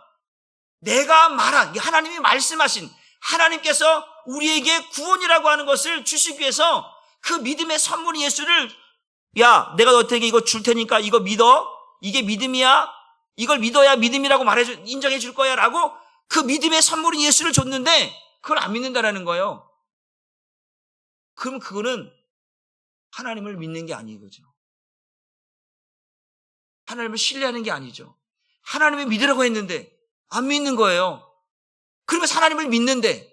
내가 말한, 하나님이 말씀하신, 하나님께서 우리에게 구원이라고 하는 것을 주시기 위해서 그 믿음의 선물인 예수를, 야, 내가 너한테 이거 줄 테니까 이거 믿어. 이게 믿음이야. 이걸 믿어야 믿음이라고 인정해 줄 거야 라고 그 믿음의 선물인 예수를 줬는데 그걸 안 믿는다라는 거예요. 그럼 그거는 하나님을 믿는 게 아닌 거죠. 하나님을 신뢰하는 게 아니죠. 하나님을 믿으라고 했는데 안 믿는 거예요. 그러면서 하나님을 믿는데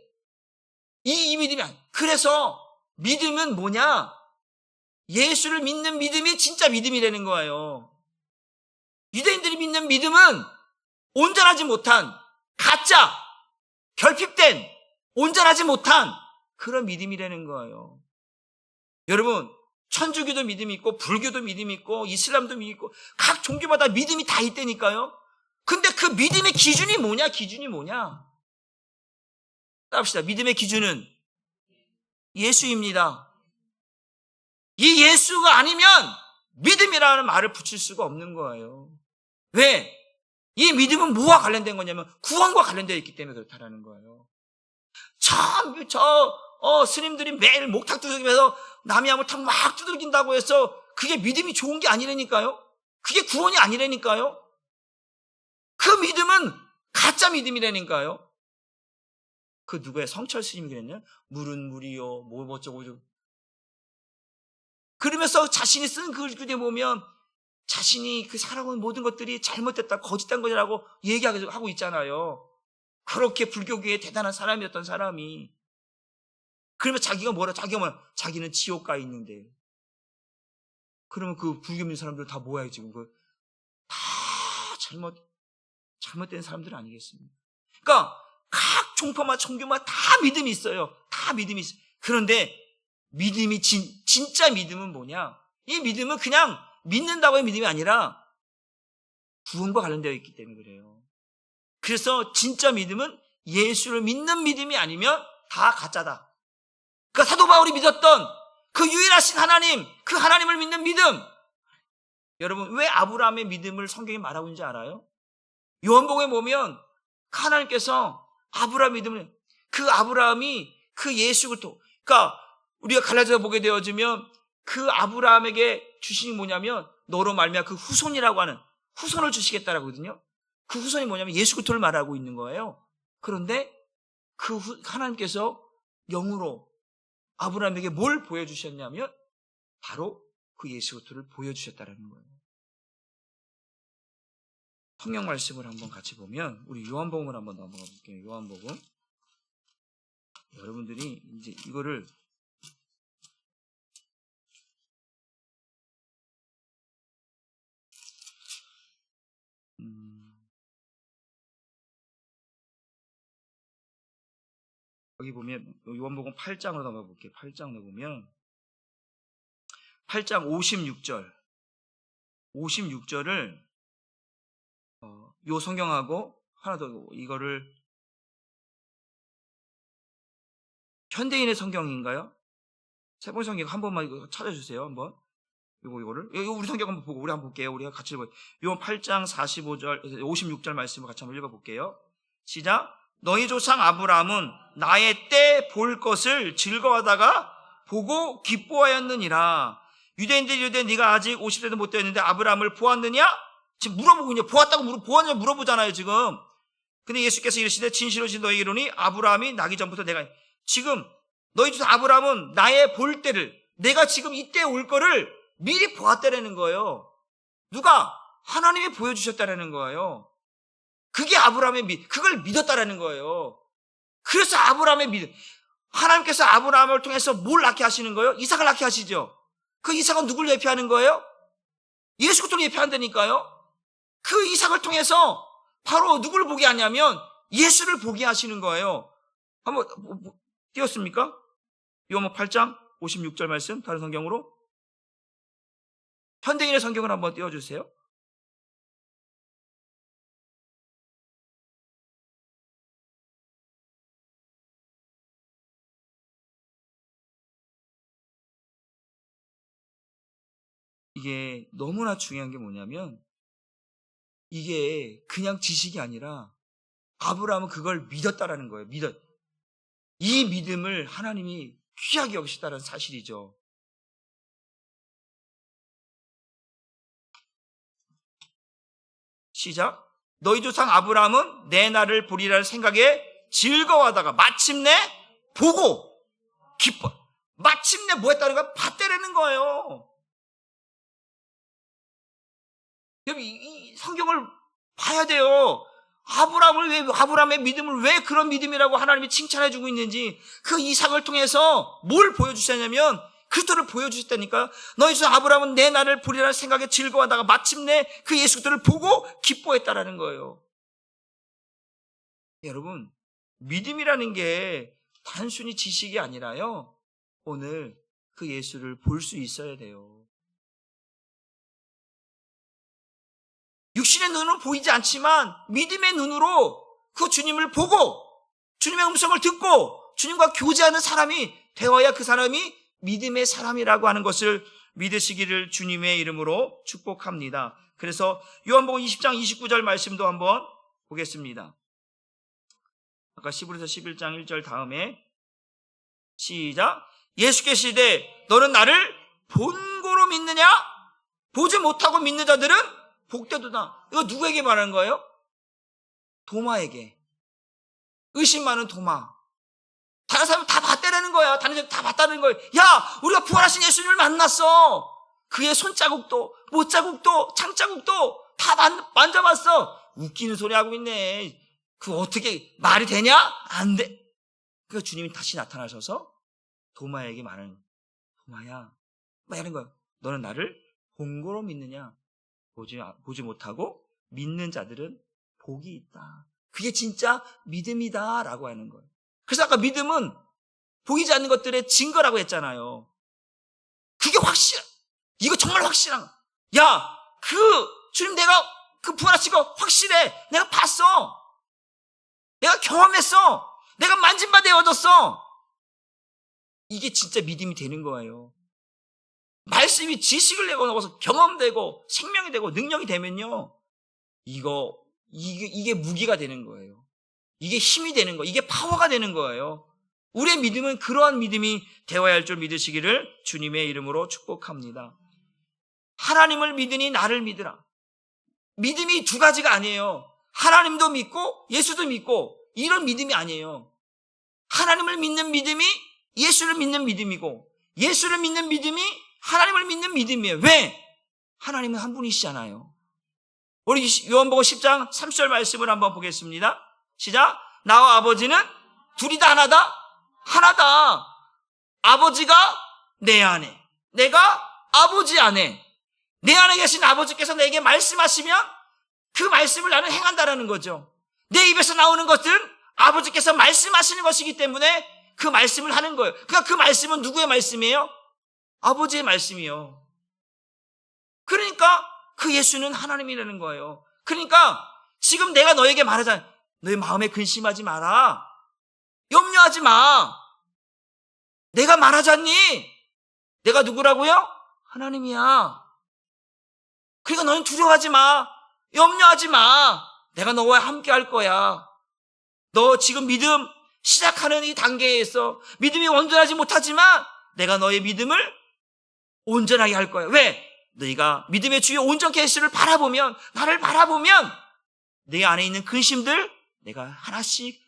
이 믿음이 아니에요. 그래서 믿음은 뭐냐? 예수를 믿는 믿음이 진짜 믿음이라는 거예요. 유대인들이 믿는 믿음은 온전하지 못한, 가짜, 결핍된, 온전하지 못한 그런 믿음이라는 거예요. 여러분, 천주교도 믿음이 있고 불교도 믿음이 있고 이슬람도 믿음이 있고 각 종교마다 믿음이 다 있다니까요. 근데 그 믿음의 기준이 뭐냐? 기준이 뭐냐? 따봅시다. 믿음의 기준은 예수입니다. 이 예수가 아니면 믿음이라는 말을 붙일 수가 없는 거예요. 왜? 이 믿음은 뭐와 관련된 거냐면 구원과 관련되어 있기 때문에 그렇다라는 거예요. 스님들이 매일 목탁 두들기면서 남이 아무탁 막 두들긴다고 해서 그게 믿음이 좋은 게 아니라니까요. 그게 구원이 아니라니까요. 그 믿음은 가짜 믿음이라니까요. 그 누구야? 성철 스님이 그랬냐? 물은 물이요, 뭐 어쩌고 저쩌고. 그러면서 자신이 쓴 글에 보면 자신이 그 살아온 모든 것들이 잘못됐다, 거짓된 거라고 얘기하고 있잖아요. 그렇게 불교계의 대단한 사람이었던 사람이. 그러면 자기는 지옥 가 있는데. 그러면 그 불교 믿는 사람들 다 뭐야, 지금? 다 잘못된 사람들 아니겠습니까? 그러니까 각 종파마다 종교마다 다 믿음이 있어요. 다 믿음이 있어요. 그런데 믿음이 진짜 믿음은 뭐냐? 이 믿음은 그냥 믿는다고의 믿음이 아니라 구원과 관련되어 있기 때문에 그래요. 그래서 진짜 믿음은 예수를 믿는 믿음이 아니면 다 가짜다. 그러니까 사도 바울이 믿었던 그 유일하신 하나님, 그 하나님을 믿는 믿음. 여러분, 왜 아브라함의 믿음을 성경이 말하고 있는지 알아요? 요한복음에 보면 하나님께서 아브라함 믿음을, 그 아브라함이 그 예수 그리스도, 그러니까 우리가 갈라디아서 보게 되어지면 그 아브라함에게 주신이 뭐냐면 너로 말미암아 그 후손이라고 하는 후손을 주시겠다라고 하거든요. 그 후손이 뭐냐면 예수 그리스도를 말하고 있는 거예요. 그런데 하나님께서 영으로 아브라함에게 뭘 보여주셨냐면 바로 그 예수 그리스도를 보여주셨다라는 거예요. 성경 말씀을 한번 같이 보면 우리 요한복음을 한번 넘어가 볼게요. 요한복음. 여러분들이 이제 이거를 여기 보면 요한복음 8장으로 넘어가 볼게요. 8장에 보면 8장 56절을 요 성경하고 하나 더 이거를 현대인의 성경인가요? 세번 성경 한 번만 이거 찾아주세요. 한번 이거를 우리 성경 한번 보고 우리 한번 볼게요. 우리가 같이 읽어요. 요한 8장 45절 56절 말씀을 같이 한번 읽어볼게요. 시작. 너희 조상 아브라함은 나의 때 볼 것을 즐거워하다가 보고 기뻐하였느니라. 유대인들이 이르되 네가 아직 50세도 못 되었는데 아브라함을 보았느냐? 지금 물어보고 있냐? 보았냐 물어보잖아요 지금. 근데 예수께서 이르시되 진실로 너희에게 이르노니 아브라함이 나기 전부터 내가, 지금 너희 조상 아브라함은 나의 볼 때를, 내가 지금 이때 올 거를 미리 보았다라는 거예요. 누가? 하나님이 보여주셨다라는 거예요. 그게 아브라함의 그걸 믿었다라는 거예요. 그래서 아브라함의 믿음. 하나님께서 아브라함을 통해서 뭘 낳게 하시는 거예요? 이삭을 낳게 하시죠. 그 이삭은 누굴 예표하는 거예요? 예수 그리스도를 예표한다니까요. 그 이삭을 통해서 바로 누굴 보게 하냐면 예수를 보게 하시는 거예요. 한번 띄웠습니까? 요한복음 8장 56절 말씀 다른 성경으로. 현대인의 성경을 한번 띄워주세요. 이게 너무나 중요한 게 뭐냐면 이게 그냥 지식이 아니라 아브라함은 그걸 믿었다라는 거예요. 이 믿음을 하나님이 귀하게 여기시다라는 사실이죠. 시작. 너희 조상 아브라함은 내 날을 보리라는 생각에 즐거워하다가 마침내 보고 기뻐. 마침내 뭐 했다는 거야? 봤다라는 거예요. 여러분 이 성경을 봐야 돼요. 아브라함의 믿음을 왜 그런 믿음이라고 하나님이 칭찬해주고 있는지, 그 이삭을 통해서 뭘 보여주셨냐면 그리스도를 보여주셨다니까. 너희 조 아브라함은 내 날을 보리라는 생각에 즐거워하다가 마침내 그 예수 그리스도를 보고 기뻐했다라는 거예요. 여러분, 믿음이라는 게 단순히 지식이 아니라요, 오늘 그 예수를 볼 수 있어야 돼요. 육신의 눈으로 보이지 않지만 믿음의 눈으로 그 주님을 보고 주님의 음성을 듣고 주님과 교제하는 사람이 되어야 그 사람이 믿음의 사람이라고 하는 것을 믿으시기를 주님의 이름으로 축복합니다. 그래서 요한복음 20장 29절 말씀도 한번 보겠습니다. 아까 시브리서 11장 1절 다음에 시작. 예수께서 이르되 너는 나를 본고로 믿느냐? 보지 못하고 믿는 자들은 복되도다. 이거 누구에게 말하는 거예요? 도마에게. 의심 많은 도마. 다른 사람 다 봤다는 거야. 다른 사람 다 봤다는 거야. 야, 우리가 부활하신 예수님을 만났어. 그의 손자국도, 못자국도, 창자국도 다 만져봤어. 웃기는 소리 하고 있네. 그거 어떻게 말이 되냐? 안 돼. 그러니까 주님이 다시 나타나셔서 도마에게 말하는, 도마야, 말하는 거야. 너는 나를 본고로 믿느냐? 보지 못하고 믿는 자들은 복이 있다. 그게 진짜 믿음이다 라고 하는 거예요. 그래서 아까 믿음은 보이지 않는 것들의 증거라고 했잖아요. 그게 이거 정말 확실한 거야. 야, 주님 내가 그 부활하신 거 확실해. 내가 봤어. 내가 경험했어. 내가 만진 바 되어졌어. 이게 진짜 믿음이 되는 거예요. 말씀이 지식을 내고 나서 경험되고 생명이 되고 능력이 되면요. 이게 무기가 되는 거예요. 이게 힘이 되는 거예요. 이게 파워가 되는 거예요. 우리의 믿음은 그러한 믿음이 되어야 할 줄 믿으시기를 주님의 이름으로 축복합니다. 하나님을 믿으니 나를 믿으라. 믿음이 두 가지가 아니에요. 하나님도 믿고 예수도 믿고 이런 믿음이 아니에요. 하나님을 믿는 믿음이 예수를 믿는 믿음이고 예수를 믿는 믿음이 하나님을 믿는 믿음이에요. 왜? 하나님은 한 분이시잖아요. 우리 요한복음 10장 30절 말씀을 한번 보겠습니다. 시작. 나와 아버지는 둘이 다 하나다? 하나다. 아버지가 내 안에, 내가 아버지 안에, 내 안에 계신 아버지께서 내게 말씀하시면 그 말씀을 나는 행한다라는 거죠. 내 입에서 나오는 것은 아버지께서 말씀하시는 것이기 때문에 그 말씀을 하는 거예요. 그러니까 그 말씀은 누구의 말씀이에요? 아버지의 말씀이요. 그러니까 그 예수는 하나님이라는 거예요. 그러니까 지금 내가 너에게 말하잖아. 너의 마음에 근심하지 마라. 염려하지 마. 내가 말하잖니. 내가 누구라고요? 하나님이야. 그러니까 너는 두려워하지 마. 염려하지 마. 내가 너와 함께 할 거야. 너 지금 믿음 시작하는 이 단계에서 믿음이 온전하지 못하지만 내가 너의 믿음을 온전하게 할 거야. 왜? 너희가 믿음의 주의 온전케 예수를 바라보면, 나를 바라보면 내 안에 있는 근심들 내가 하나씩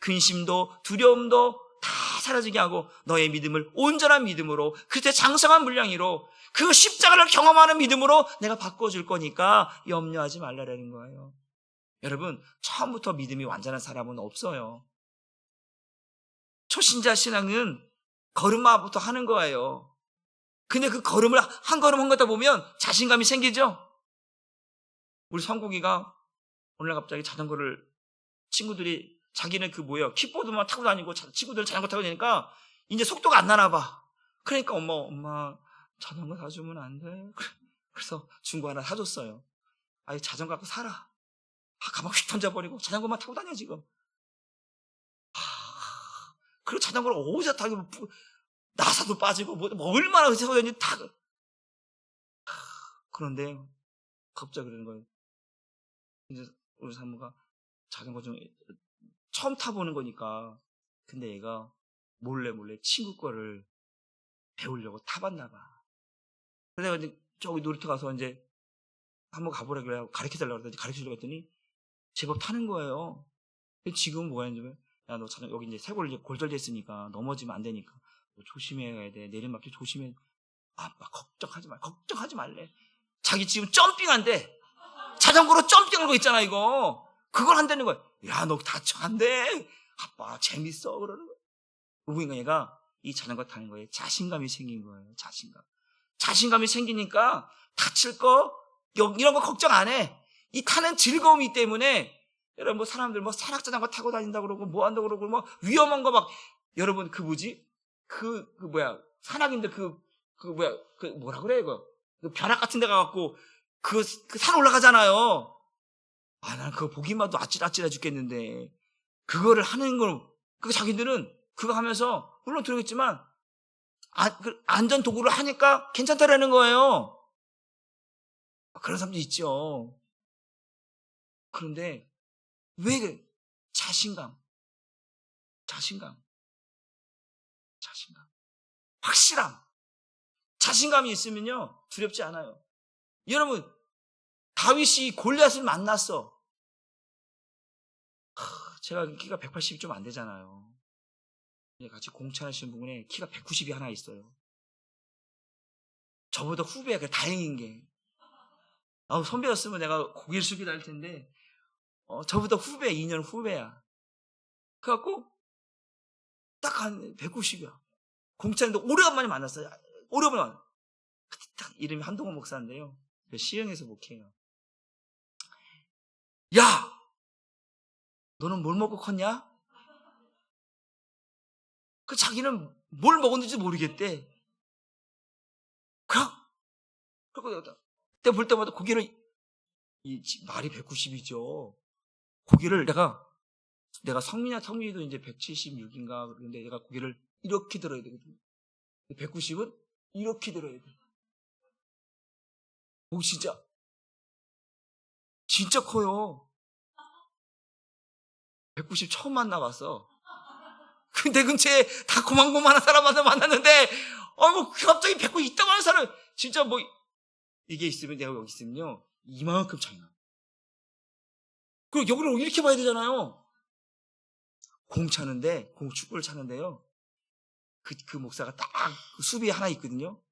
근심도 두려움도 다 사라지게 하고 너의 믿음을 온전한 믿음으로, 그때 장성한 물량이로 그 십자가를 경험하는 믿음으로 내가 바꿔줄 거니까 염려하지 말라라는 거예요. 여러분, 처음부터 믿음이 완전한 사람은 없어요. 초신자 신앙은 걸음마부터 하는 거예요. 근데 그 걸음을 한 걸음 한 거다 보면 자신감이 생기죠? 우리 성국이가 오늘 갑자기 자전거를 친구들이 자기는 킥보드만 타고 다니고 친구들은 자전거 타고 다니니까 이제 속도가 안 나나 봐. 그러니까 엄마 자전거 사주면 안 돼? 그래서 중고 하나 사줬어요. 아이 자전거 갖고 살아. 가방 휙 던져버리고 자전거만 타고 다녀 지금. 그리고 자전거를 어디서 타고 나사도 빠지고 뭐 얼마나 타고 다니는지 다. 그런데 갑자기 그러는 거예요. 이제 우리 사모가 자전거 좀 처음 타보는 거니까. 근데 얘가 몰래 친구 거를 배우려고 타봤나 봐. 그래서 내가 이제 저기 놀이터 가서 이제 한번 가보라 그래 가르쳐달라고 그랬더니 가르쳐주려고 했더니 제법 타는 거예요. 근데 지금 뭐야 이제 야 너 자전거 여기 이제 쇄골 이제 골절됐으니까 넘어지면 안 되니까 너 조심해야 돼. 내리막길 조심해. 아빠 걱정하지 말래. 자기 지금 점핑한대. 자전거로 점핑하는 거 있잖아 이거. 그걸 한다는 거야. 야 너 다쳐 안 돼. 아빠 재밌어 그러는 거야. 그러니까 얘가 이 자전거 타는 거에 자신감이 생긴 거예요. 자신감이 생기니까 다칠 거 이런 거 걱정 안 해. 이 타는 즐거움이 때문에 여러분 사람들 산악자전거 타고 다닌다 그러고 뭐 한다고 그러고 위험한 거 막 여러분 산악인데 뭐라 그래 이거 그 벼락 같은 데 가갖고 그 산 올라가잖아요. 난 그거 보기만 해도 아찔아찔해 죽겠는데, 그거를 하는 걸, 자기들은 그거 하면서, 물론 들어겠지만, 안전 도구를 하니까 괜찮다라는 거예요. 그런 사람도 있죠. 그런데, 왜 자신감, 확실함, 자신감이 있으면요, 두렵지 않아요. 여러분, 다윗이 골리앗을 만났어. 제가 키가 180이 좀 안 되잖아요. 같이 공찬하시는 분에 키가 190이 하나 있어요. 저보다 후배가 다행인 게, 선배였으면 내가 고개를 숙이다 할 텐데, 저보다 2년 후배야. 그래갖고, 딱 한 190이야. 공찬인데 오래간만에 만났어요. 오래간만에 만났어요. 그때 딱 이름이 한동훈 목사인데요. 시흥에서 목회해요. 야! 너는 뭘 먹고 컸냐? 자기는 뭘 먹었는지 모르겠대. 그리고 내가 볼 때마다 고개를, 말이 190이죠. 고개를 내가 성민이도 이제 176인가 그런데 내가 고개를 이렇게 들어야 되거든요. 190은 이렇게 들어야 돼. 진짜 커요. 190 처음 만나봤어. 내 근처에 다 고만고만한 사람마다 만났는데, 갑자기 190 있다고 하는 사람, 진짜 이게 있으면 내가 여기 있으면요, 이만큼 차이나. 그리고 여기를 이렇게 봐야 되잖아요. 축구를 차는데요. 그 목사가 딱 수비에 하나 있거든요.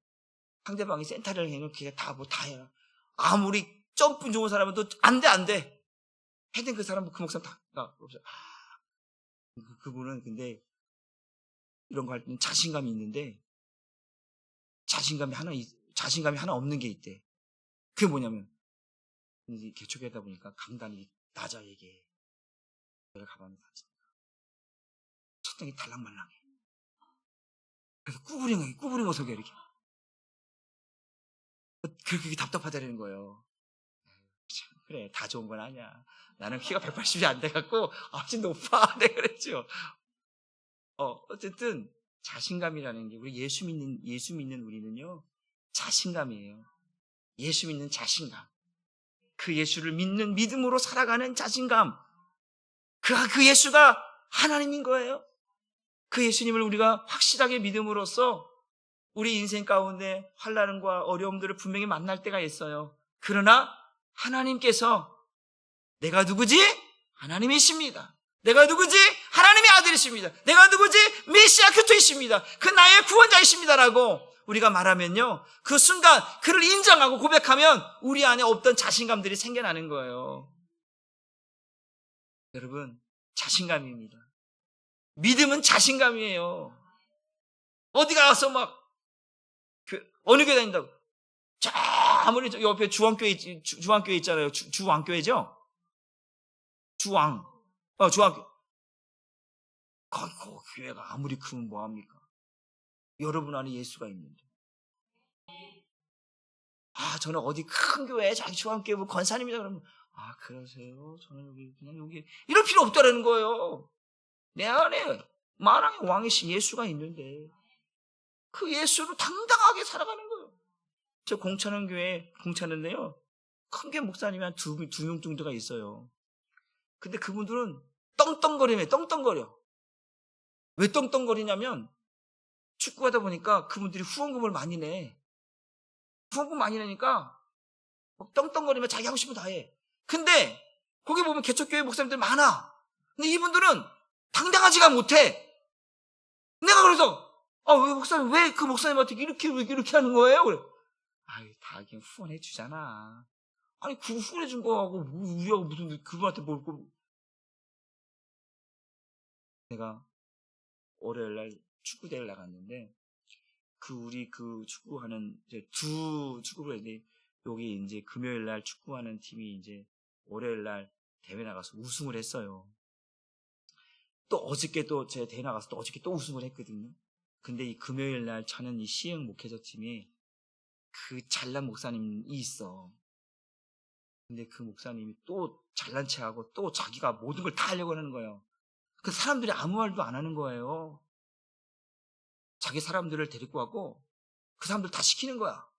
상대방이 센터를 해놓으면 걔가 다 해요. 아무리 점프 좋은 사람은 또 안 돼. 헤딩 그 목사는 그분은 근데 이런 거 할 때는 자신감이 있는데, 자신감이 하나 없는 게 있대. 그게 뭐냐면, 이제 개척하다 보니까 강단이 낮아, 이게. 내가 가봤는데, 첫장이 달랑말랑해. 그래서 꾸부링어 속에 이렇게. 그게 답답하다는 거예요. 그래, 다 좋은 건 아니야. 나는 키가 180이 안 돼갖고, 좀 높아. 내가 그랬죠. 어쨌든, 자신감이라는 게, 우리 예수 믿는 우리는요, 자신감이에요. 예수 믿는 자신감. 그 예수를 믿는 믿음으로 살아가는 자신감. 그 예수가 하나님인 거예요. 그 예수님을 우리가 확실하게 믿음으로써 우리 인생 가운데 환난과 어려움들을 분명히 만날 때가 있어요. 그러나 하나님께서 내가 누구지? 하나님이십니다. 내가 누구지? 하나님의 아들이십니다. 내가 누구지? 메시아 그리스도이십니다. 그 나의 구원자이십니다라고 우리가 말하면요, 그 순간 그를 인정하고 고백하면 우리 안에 없던 자신감들이 생겨나는 거예요. 여러분, 자신감입니다. 믿음은 자신감이에요. 어디 가서 어느 교회 다닌다고, 아무리 옆에 주왕교회 있잖아요. 주왕교회죠? 주왕교회. 그 교회가 아무리 크면 뭐합니까? 여러분 안에 예수가 있는데. 저는 어디 큰 교회, 자기 주왕교회 권사님이다 그러면, 그러세요? 저는 그냥 여기. 이럴 필요 없다라는 거예요. 내 안에 만왕의 왕이신 예수가 있는데, 그 예수를 당당하게 살아가는 거예요. 저 공차는 교회, 공차는데요, 큰 게 목사님이 한 두 명 정도가 있어요. 근데 그분들은 떵떵거려. 왜 떵떵거리냐면, 축구하다 보니까 그분들이 후원금을 많이 내. 후원금 많이 내니까 떵떵거리면 자기 하고 싶은 거 다 해. 근데 거기 보면 개척교회 목사님들 많아. 근데 이분들은 당당하지가 못해. 내가 그래서 왜 목사님, 왜 그 목사님한테 이렇게 하는 거예요? 그래. 다 그냥 후원해 주잖아. 그 후원해 준 거하고 우리하고 무슨 그분한테 뭘. 내가 월요일날 축구대회를 나갔는데, 우리 축구하는 이제 두 축구부가 이제 여기 이제 금요일날 축구하는 팀이 이제 월요일날 대회 나가서 우승을 했어요. 또 어저께 또 제가 대회 나가서 또 어저께 또 우승을 했거든요. 근데 이 금요일날 차는 이 시흥 목회자 팀이 그 잘난 목사님이 있어. 근데 그 목사님이 또 잘난 체하고 또 자기가 모든 걸 다 하려고 하는 거예요. 그 사람들이 아무 말도 안 하는 거예요. 자기 사람들을 데리고 가고 그 사람들 다 시키는 거야.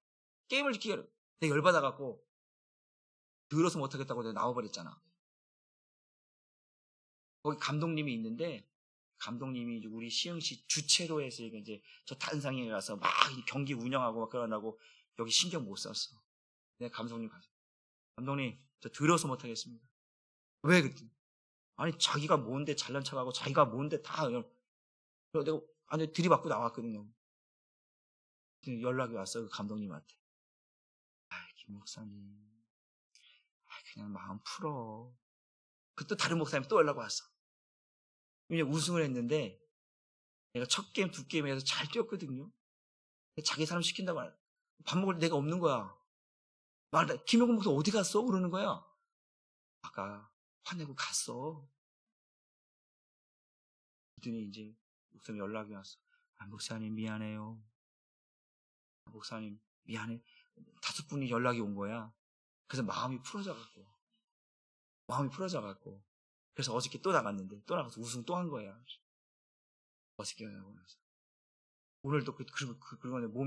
게임을 시키게. 내가 열받아갖고 들어서 못하겠다고 내가 나와버렸잖아. 거기 감독님이 있는데 감독님이 이제 우리 시흥시 주최로 해서 이제 저 단상에 가서 막 경기 운영하고 막 그러나고 여기 신경 못 썼어. 내가 감독님 가서 감독님 저 들어서 못하겠습니다. 왜 그랬더니 아니 자기가 뭔데 잘난 척하고 자기가 뭔데 다 내가 아니 들이받고 나왔거든요. 연락이 왔어 그 감독님한테. 김 목사님 그냥 마음 풀어. 그 또 다른 목사님 또 연락 왔어. 이제 우승을 했는데 내가 첫 게임 두 게임에서 잘 뛰었거든요. 자기 사람 시킨다고 밥 먹을 때 내가 없는 거야. 김용근 목사 어디 갔어? 그러는 거야. 아까 화내고 갔어. 그랬더니 이제 목사님 연락이 왔어. 목사님 미안해요. 목사님 미안해. 5분이 연락이 온 거야. 그래서 마음이 풀어져갖고 그래서 어저께 또 나갔는데 또 나가서 우승 또 한 거야. 어저께 나가고 오늘도 그러고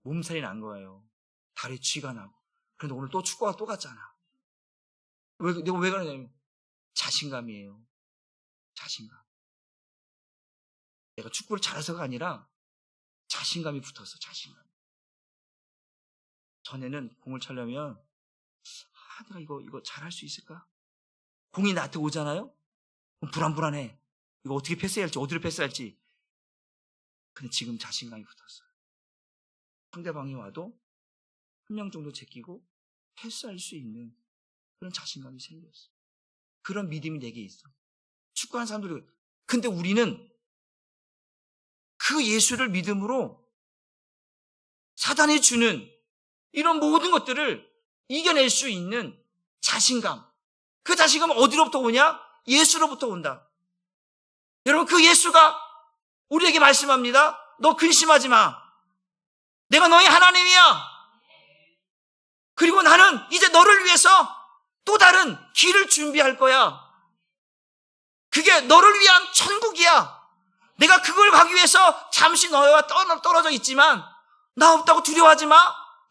몸살이 난 거예요. 다리 쥐가 나고. 그런데 오늘 또 축구가 또 갔잖아. 내가 왜 그러냐면 자신감이에요. 자신감. 내가 축구를 잘해서가 아니라 자신감이 붙었어. 자신감. 전에는 공을 차려면 내가 이거 잘할 수 있을까? 공이 나한테 오잖아요? 그럼 불안해. 이거 어떻게 패스할지, 어디로 패스할지. 근데 지금 자신감이 붙었어요. 상대방이 와도 한 명 정도 제끼고 패스할 수 있는 그런 자신감이 생겼어. 그런 믿음이 내게 있어. 축구하는 사람들이. 근데 우리는 그 예수를 믿음으로 사단이 주는 이런 모든 것들을 이겨낼 수 있는 자신감. 그 자신감은 어디로부터 오냐? 예수로부터 온다. 여러분 그 예수가 우리에게 말씀합니다. 너 근심하지 마. 내가 너의 하나님이야. 그리고 나는 이제 너를 위해서 또 다른 길을 준비할 거야. 그게 너를 위한 천국이야. 내가 그걸 가기 위해서 잠시 너와 떨어져 있지만 나 없다고 두려워하지 마.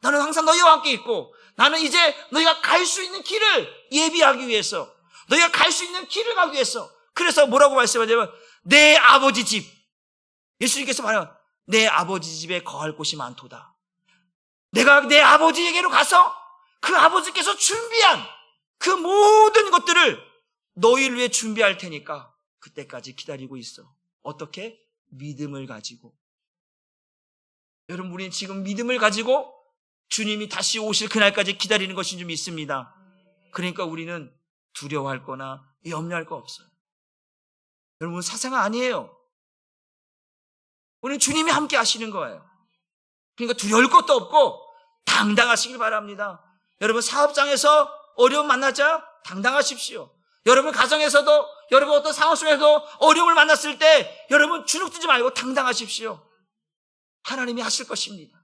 나는 항상 너희와 함께 있고 나는 이제 너희가 갈 수 있는 길을 예비하기 위해서 너희가 갈 수 있는 길을 가기 위해서 그래서 뭐라고 말씀하냐면 내 아버지 집 예수님께서 말해요. 내 아버지 집에 거할 곳이 많도다. 내가 내 아버지에게로 가서 그 아버지께서 준비한 그 모든 것들을 너희를 위해 준비할 테니까 그때까지 기다리고 있어. 어떻게? 믿음을 가지고. 여러분 우리는 지금 믿음을 가지고 주님이 다시 오실 그날까지 기다리는 것인 줄 믿습니다. 그러니까 우리는 두려워할 거나 염려할 거 없어요. 여러분 사상 아니에요. 우리는 주님이 함께 하시는 거예요. 그러니까 두려울 것도 없고 당당하시길 바랍니다. 여러분 사업장에서 어려움 만나자 당당하십시오. 여러분 가정에서도 여러분 어떤 상황 속에서 어려움을 만났을 때 여러분 주눅들지 말고 당당하십시오. 하나님이 하실 것입니다.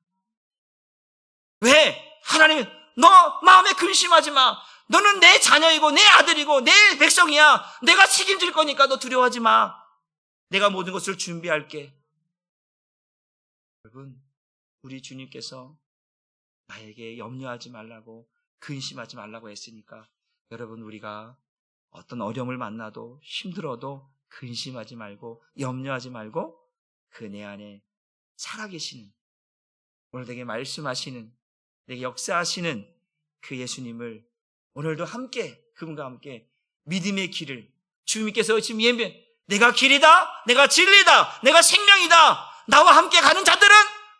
왜? 하나님 너 마음에 근심하지 마. 너는 내 자녀이고 내 아들이고 내 백성이야. 내가 책임질 거니까 너 두려워하지 마. 내가 모든 것을 준비할게. 여러분 우리 주님께서 나에게 염려하지 말라고 근심하지 말라고 했으니까 여러분 우리가 어떤 어려움을 만나도 힘들어도 근심하지 말고 염려하지 말고 그 내 안에 살아계시는 오늘 내게 말씀하시는 내게 역사하시는 그 예수님을 오늘도 함께 그분과 함께 믿음의 길을 주님께서 지금 예언 내가 길이다 내가 진리다 내가 생명이다 나와 함께 가는 자들은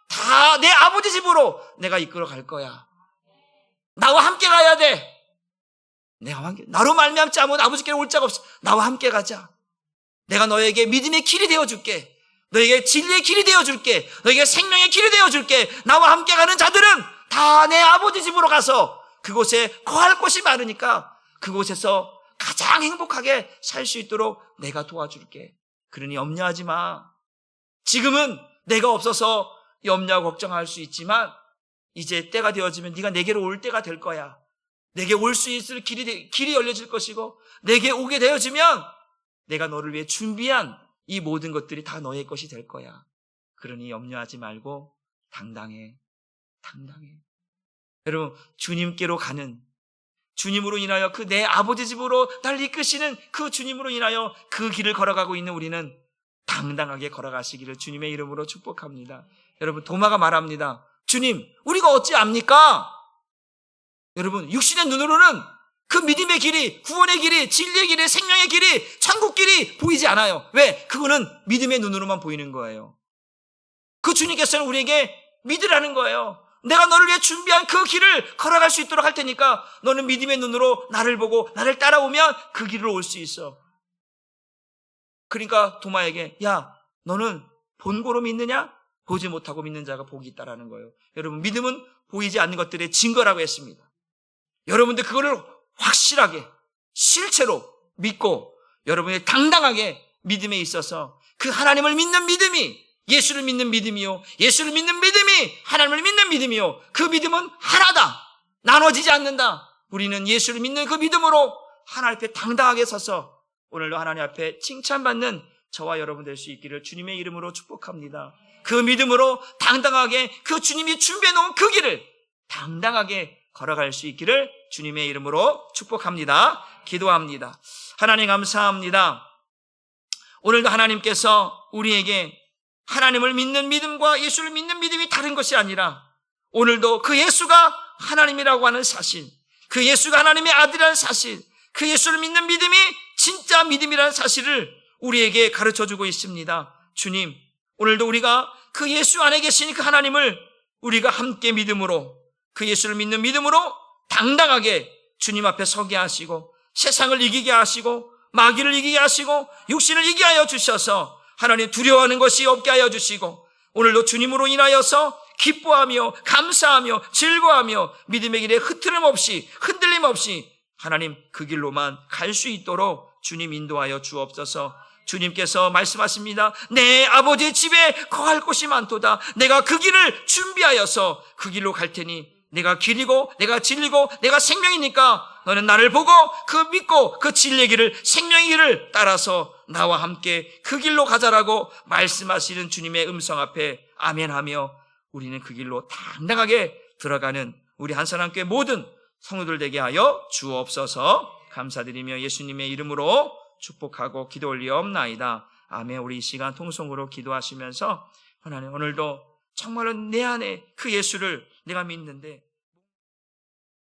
다 내 아버지 집으로 내가 이끌어 갈 거야. 나와 함께 가야 돼. 내가 함께 나로 말미암지 않으면 아버지께로 올 자가 없어. 나와 함께 가자. 내가 너에게 믿음의 길이 되어줄게. 너에게 진리의 길이 되어줄게. 너에게 생명의 길이 되어줄게. 나와 함께 가는 자들은 다 내 아버지 집으로 가서 그곳에 거할 곳이 많으니까 그곳에서 가장 행복하게 살 수 있도록 내가 도와줄게. 그러니 염려하지 마. 지금은 내가 없어서 염려하고 걱정할 수 있지만 이제 때가 되어지면 네가 내게로 올 때가 될 거야. 내게 올 수 있을 길이 열려질 것이고 내게 오게 되어지면 내가 너를 위해 준비한 이 모든 것들이 다 너의 것이 될 거야. 그러니 염려하지 말고 당당해. 여러분, 주님께로 가는, 주님으로 인하여 그 내 아버지 집으로 날 이끄시는 그 주님으로 인하여 그 길을 걸어가고 있는 우리는 당당하게 걸어가시기를 주님의 이름으로 축복합니다. 여러분, 도마가 말합니다. 주님, 우리가 어찌 압니까? 여러분, 육신의 눈으로는 그 믿음의 길이, 구원의 길이, 진리의 길이, 생명의 길이, 천국 길이 보이지 않아요. 왜? 그거는 믿음의 눈으로만 보이는 거예요. 그 주님께서는 우리에게 믿으라는 거예요. 내가 너를 위해 준비한 그 길을 걸어갈 수 있도록 할 테니까 너는 믿음의 눈으로 나를 보고 나를 따라오면 그 길을 올 수 있어. 그러니까 도마에게, 야, 너는 본고로 믿느냐? 보지 못하고 믿는 자가 복이 있다라는 거예요. 여러분, 믿음은 보이지 않는 것들의 증거라고 했습니다. 여러분들 그거를 확실하게 실체로 믿고 여러분이 당당하게 믿음에 있어서 그 하나님을 믿는 믿음이 예수를 믿는 믿음이요, 예수를 믿는 믿음이 하나님을 믿는 믿음이요, 그 믿음은 하나다. 나눠지지 않는다. 우리는 예수를 믿는 그 믿음으로 하나님 앞에 당당하게 서서 오늘도 하나님 앞에 칭찬받는 저와 여러분 될 수 있기를 주님의 이름으로 축복합니다. 그 믿음으로 당당하게 그 주님이 준비해 놓은 그 길을 당당하게 걸어갈 수 있기를 주님의 이름으로 축복합니다. 기도합니다. 하나님 감사합니다. 오늘도 하나님께서 우리에게 하나님을 믿는 믿음과 예수를 믿는 믿음이 다른 것이 아니라 오늘도 그 예수가 하나님이라고 하는 사실, 그 예수가 하나님의 아들이라는 사실, 그 예수를 믿는 믿음이 진짜 믿음이라는 사실을 우리에게 가르쳐주고 있습니다. 주님, 오늘도 우리가 그 예수 안에 계신 그 하나님을 우리가 함께 믿음으로, 그 예수를 믿는 믿음으로 당당하게 주님 앞에 서게 하시고 세상을 이기게 하시고 마귀를 이기게 하시고 육신을 이기게 하여 주셔서 하나님 두려워하는 것이 없게 하여 주시고 오늘도 주님으로 인하여서 기뻐하며 감사하며 즐거워하며 믿음의 길에 흐트름 없이 흔들림 없이 하나님 그 길로만 갈 수 있도록 주님 인도하여 주옵소서. 주님께서 말씀하십니다. 내 아버지의 집에 거할 곳이 많도다. 내가 그 길을 준비하여서 그 길로 갈 테니 내가 길이고 내가 진리고 내가 생명이니까 너는 나를 보고 그 믿고 그 진리의 길을 생명의 길을 따라서 나와 함께 그 길로 가자라고 말씀하시는 주님의 음성 앞에 아멘하며 우리는 그 길로 당당하게 들어가는 우리 한사람교회 모든 성도들 되게 하여 주옵소서. 감사드리며 예수님의 이름으로 축복하고 기도 올리옵나이다. 아멘. 우리 이 시간 통성으로 기도하시면서 하나님 오늘도 정말로 내 안에 그 예수를 내가 믿는데